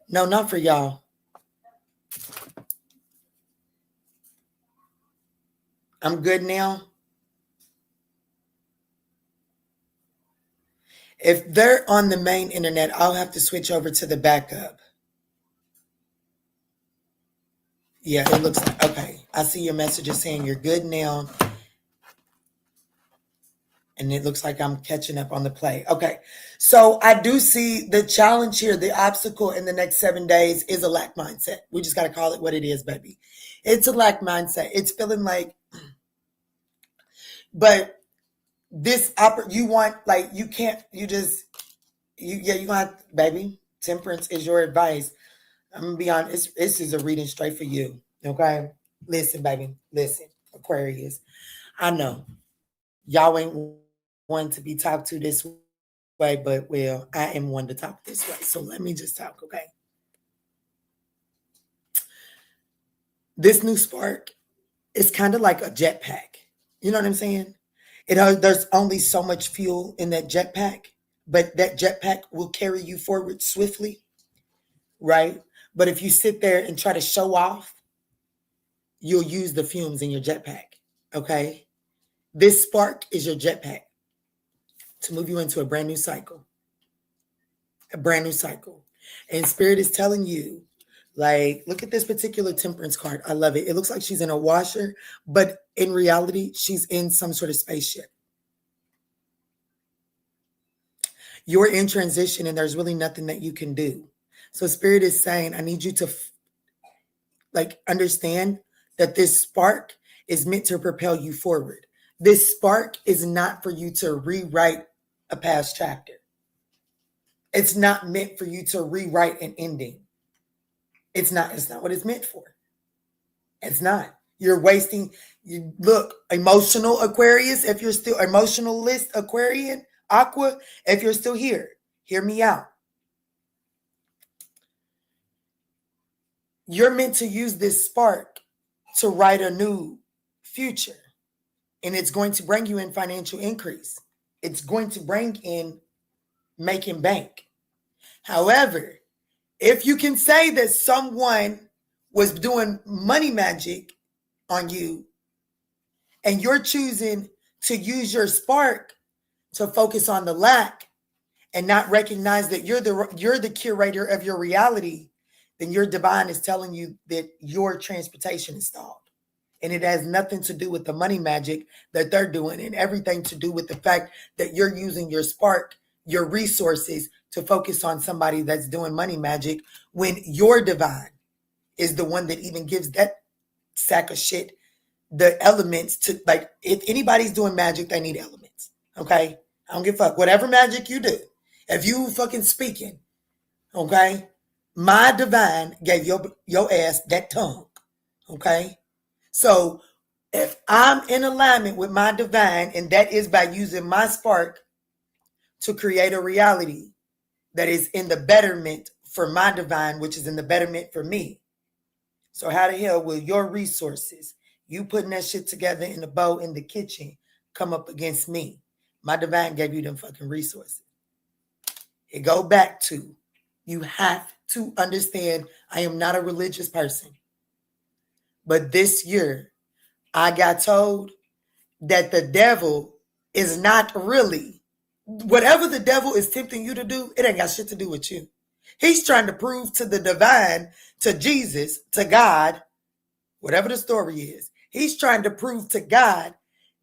No, not for y'all. I'm good now. If they're on the main internet, I'll have to switch over to the backup. Yeah, it looks like, okay. I see your messages saying you're good now. And it looks like I'm catching up on the play. Okay. So I do see the challenge here, the obstacle in the next 7 days is a lack mindset. We just got to call it what it is, baby. It's a lack mindset. It's feeling like, but this, you want, like, you can't, you just, you're going to, baby, temperance is your advice. I'm going to be honest. This is a reading straight for you. Okay? Listen, baby. Listen, Aquarius. I know y'all ain't one to be talked to this way, but well, I am one to talk this way. So let me just talk, okay? This new spark is kind of like a jetpack. You know what I'm saying? There's only so much fuel in that jetpack, but that jetpack will carry you forward swiftly, right? But if you sit there and try to show off, you'll use the fumes in your jetpack, okay? This spark is your jetpack to move you into a brand new cycle. A brand new cycle. And Spirit is telling you, like, look at this particular Temperance card. I love it. It looks like she's in a washer, but in reality, she's in some sort of spaceship. You're in transition and there's really nothing that you can do. So Spirit is saying, I need you to understand that this spark is meant to propel you forward. This spark is not for you to rewrite a past chapter. It's not meant for you to rewrite an ending. It's not what it's meant for. It's not. You're wasting. Look, emotional Aquarius, if you're still emotionalist Aquarian, Aqua, if you're still here, hear me out. You're meant to use this spark to write a new future. And it's going to bring you in financial increase. It's going to bring in making bank. However, if you can say that someone was doing money magic on you and you're choosing to use your spark to focus on the lack and not recognize that you're the curator of your reality, then your divine is telling you that your transportation is stalled. And it has nothing to do with the money magic that they're doing and everything to do with the fact that you're using your spark, your resources to focus on somebody that's doing money magic when your divine is the one that even gives that sack of shit the elements to, like, if anybody's doing magic, they need elements. Okay? I don't give a fuck. Whatever magic you do, if you fucking speaking, okay? My divine gave your ass that tongue. Okay? So if I'm in alignment with my divine, and that is by using my spark to create a reality that is in the betterment for my divine, which is in the betterment for me. So how the hell will your resources, you putting that shit together in the bowl in the kitchen, come up against me? My divine gave you them fucking resources. It go back to, you have to understand, I am not a religious person. But this year, I got told that the devil is not really, whatever the devil is tempting you to do, it ain't got shit to do with you. He's trying to prove to the divine, to Jesus, to God, whatever the story is, he's trying to prove to God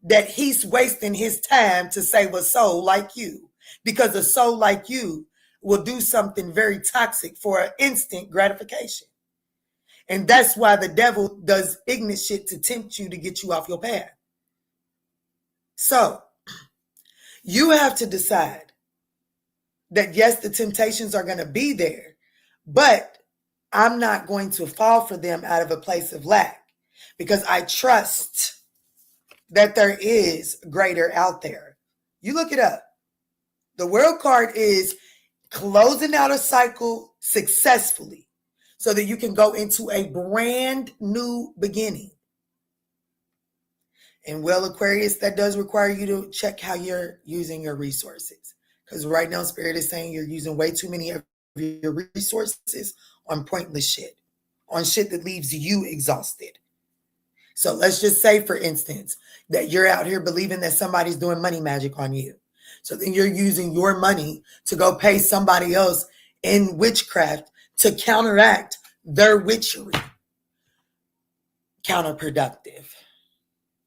that he's wasting his time to save a soul like you. Because a soul like you will do something very toxic for an instant gratification. And that's why the devil does ignorant shit to tempt you to get you off your path. So you have to decide that yes, the temptations are going to be there, but I'm not going to fall for them out of a place of lack because I trust that there is greater out there. You look it up. The World card is closing out a cycle successfully so that you can go into a brand new beginning. And well, Aquarius, that does require you to check how you're using your resources. Because right now, Spirit is saying you're using way too many of your resources on pointless shit. On shit that leaves you exhausted. So let's just say, for instance, that you're out here believing that somebody's doing money magic on you. So then you're using your money to go pay somebody else in witchcraft to counteract their witchery. Counterproductive.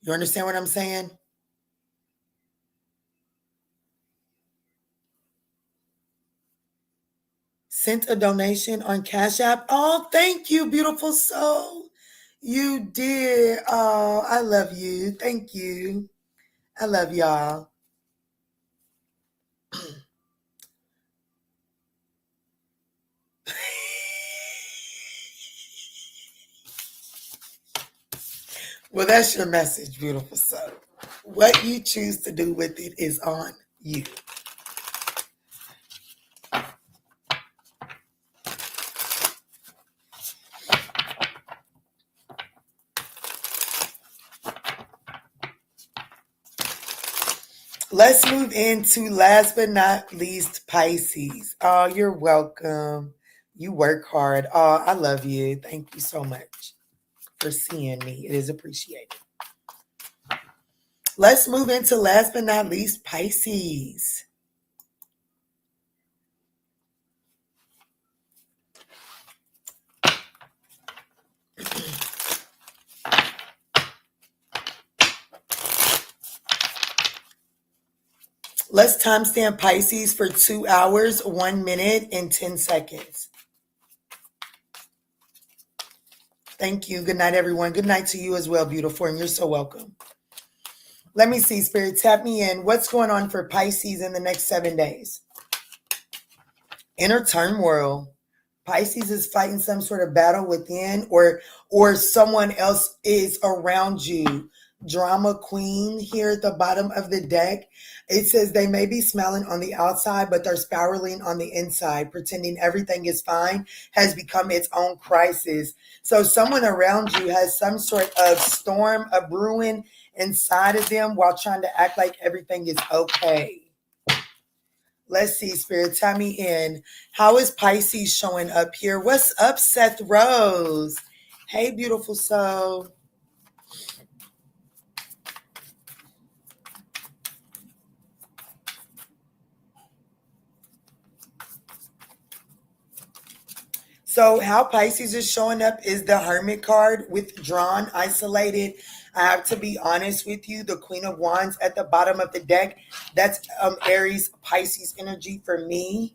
You understand what I'm saying? Sent a donation on Cash App. Oh, thank you, beautiful soul. You did. Oh, I love you. Thank you. I love y'all. Well, that's your message, beautiful soul. What you choose to do with it is on you. Let's move into last but not least Pisces. Oh, you're welcome. You work hard. Oh, I love you. Thank you so much for seeing me. It is appreciated. Let's move into last but not least Pisces. Let's timestamp Pisces for 2 hours, 1 minute, and 10 seconds. Thank you. Good night, everyone. Good night to you as well, beautiful, and you're so welcome. Let me see, Spirit, tap me in. What's going on for Pisces in the next 7 days? Inner turmoil. Pisces is fighting some sort of battle within, or someone else is around you. Drama queen here at the bottom of the deck. It says they may be smiling on the outside, but they're spiraling on the inside, pretending everything is fine, has become its own crisis. So someone around you has some sort of storm, a brewing inside of them while trying to act like everything is okay. Let's see, Spirit, tell me in. How is Pisces showing up here? What's up, Seth Rose? Hey, beautiful soul. So how Pisces is showing up is the Hermit card, withdrawn, isolated. I have to be honest with you. The Queen of Wands at the bottom of the deck, that's Aries, Pisces energy for me.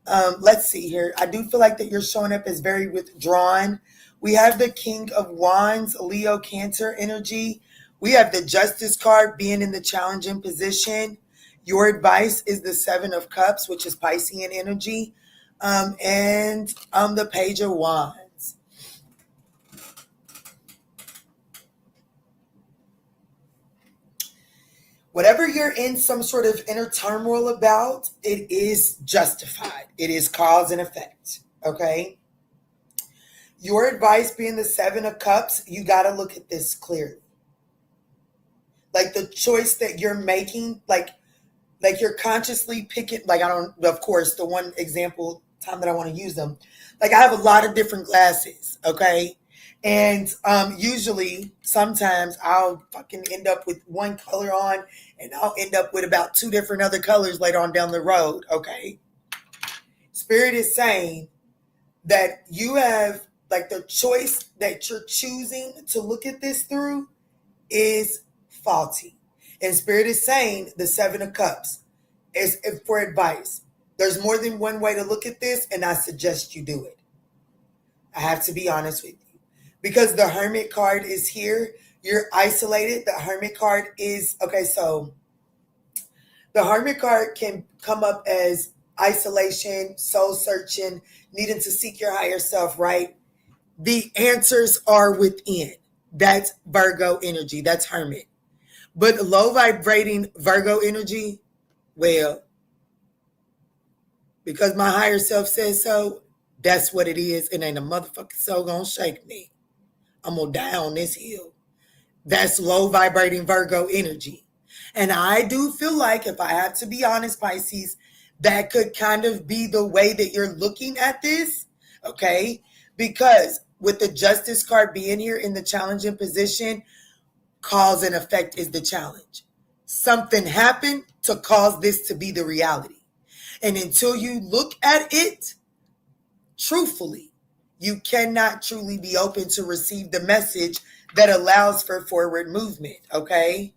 Let's see here. I do feel like that you're showing up as very withdrawn. We have the King of Wands, Leo, Cancer energy. We have the Justice card being in the challenging position. Your advice is the Seven of Cups, which is Piscean energy. And the Page of Wands. Whatever you're in some sort of inner turmoil about, it is justified. It is cause and effect, okay? Your advice being the Seven of Cups, you got to look at this clearly. Like the choice that you're making, like you're consciously picking, like of course, the one example time that I want to use them, like I have a lot of different glasses, okay? And usually, sometimes I'll fucking end up with one color on and I'll end up with about 2 different other colors later on down the road, okay? Spirit is saying that you have, like the choice that you're choosing to look at this through is faulty. And Spirit is saying the Seven of Cups is for advice. There's more than one way to look at this, and I suggest you do it. I have to be honest with you. Because the Hermit card is here, you're isolated. The Hermit card is, okay, so the Hermit card can come up as isolation, soul searching, needing to seek your higher self, right? The answers are within. That's Virgo energy. That's Hermit. But low vibrating Virgo energy, well, because my higher self says so, that's what it is. And ain't a motherfucking soul gonna shake me. I'm gonna die on this hill. That's low vibrating Virgo energy. And I do feel like, if I have to be honest, Pisces, that could kind of be the way that you're looking at this, okay? Because with the Justice card being here in the challenging position, cause and effect is the challenge. Something happened to cause this to be the reality. And until you look at it truthfully, you cannot truly be open to receive the message that allows for forward movement, okay?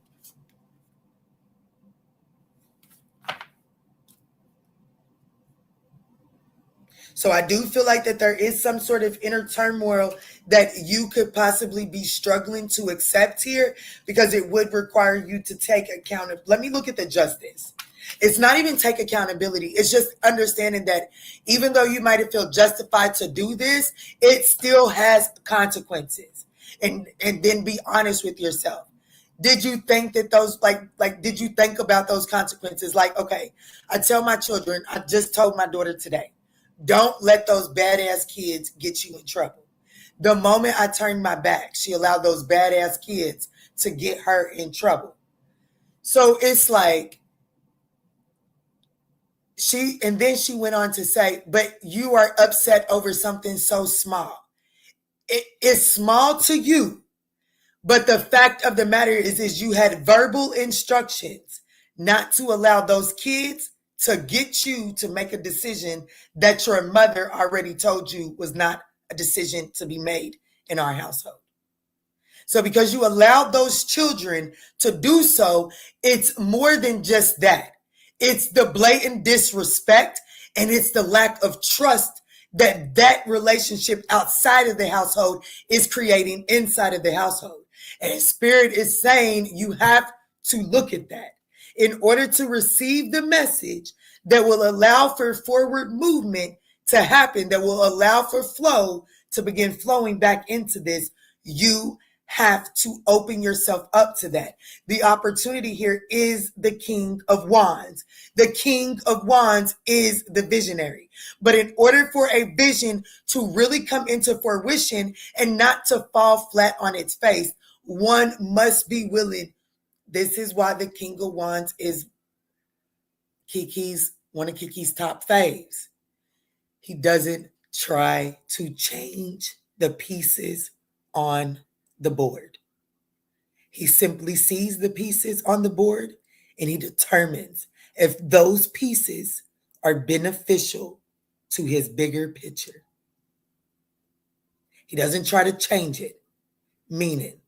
So I do feel like that there is some sort of inner turmoil that you could possibly be struggling to accept here, because it would require you to take account of, let me look at the Justice. It's not even take accountability. It's just understanding that even though you might have felt justified to do this, it still has consequences. and then be honest with yourself. Did you think that those did you think about those consequences? Like, okay, I tell my children, I just told my daughter today, don't let those badass kids get you in trouble. The moment I turned my back, she allowed those badass kids to get her in trouble. So it's like then she went on to say, but you are upset over something so small. It's small to you. But the fact of the matter is you had verbal instructions not to allow those kids to get you to make a decision that your mother already told you was not a decision to be made in our household. So because you allowed those children to do so, it's more than just that. It's the blatant disrespect and it's the lack of trust that relationship outside of the household is creating inside of the household. And Spirit is saying you have to look at that in order to receive the message that will allow for forward movement to happen, that will allow for flow to begin flowing back into this. You have to open yourself up to that. The opportunity here is the King of Wands. The King of Wands is the visionary. But in order for a vision to really come into fruition and not to fall flat on its face, one must be willing. This is why the King of Wands is one of Kiki's top faves. He doesn't try to change the pieces on the board. He simply sees the pieces on the board and he determines if those pieces are beneficial to his bigger picture. He doesn't try to change it, meaning,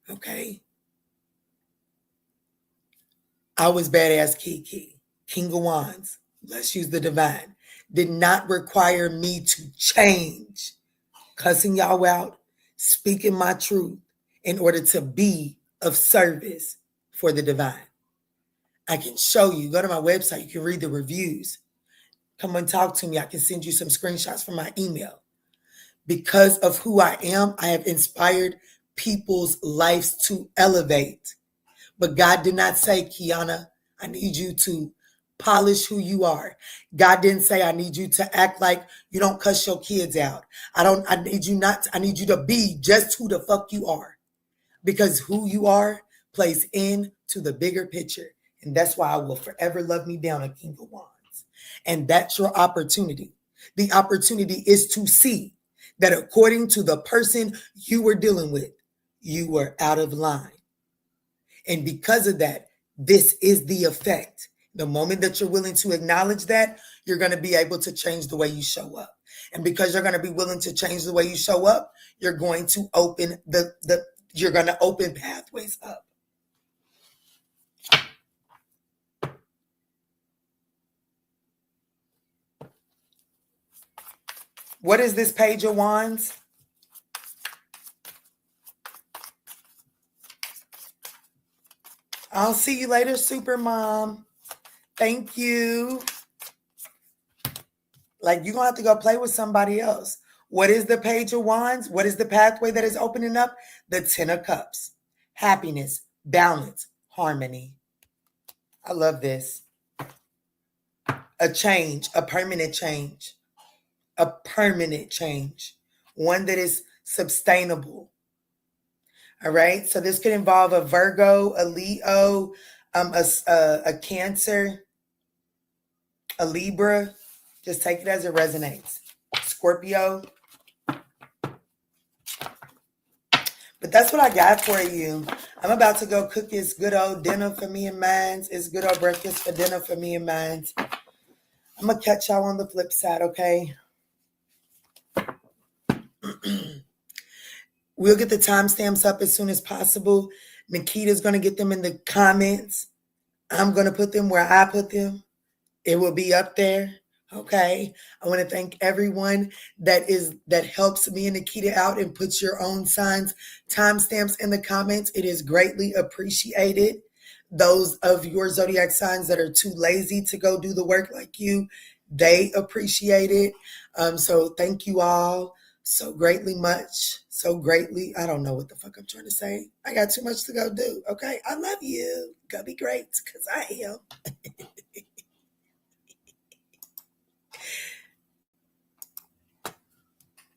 okay, I was badass Kiki, King of Wands, let's use the divine, did not require me to change, cussing y'all out, speaking my truth in order to be of service for the divine. I can show you, go to my website, you can read the reviews. Come and talk to me. I can send you some screenshots from my email. Because of who I am, I have inspired people's lives to elevate. But God did not say, Kiana, I need you to polish who you are. God didn't say, I need you to act like you don't cuss your kids out. I need you to be just who the fuck you are. Because who you are plays into the bigger picture. And that's why I will forever love me down a King of Wands. And that's your opportunity. The opportunity is to see that according to the person you were dealing with, you were out of line. And because of that, this is the effect. The moment that you're willing to acknowledge that, you're going to be able to change the way you show up. And because you're going to be willing to change the way you show up, you're going to open you're going to open pathways up. What is this Page of Wands? I'll see you later, Super Mom. Thank you. Like, you're going to have to go play with somebody else. What is the Page of Wands? What is the pathway that is opening up? The Ten of Cups. Happiness, balance, harmony. I love this. A change, a permanent change. A permanent change. One that is sustainable. All right. So this could involve a Virgo, a Leo, a Cancer, a Libra. Just take it as it resonates. Scorpio. But that's what I got for you. I'm about to go cook this good old dinner for me and mine. It's good old breakfast for dinner for me and mine. I'm going to catch y'all on the flip side, okay? We'll get the timestamps up as soon as possible. Nikita's going to get them in the comments. I'm going to put them where I put them. It will be up there. Okay. I want to thank everyone that helps me and Nikita out and puts your own signs, timestamps in the comments. It is greatly appreciated. Those of your zodiac signs that are too lazy to go do the work like you, they appreciate it. So thank you all. so greatly much, so greatly. I don't know what the fuck I'm trying to say. I got too much to go do. Okay. I love you. Go be great because I am.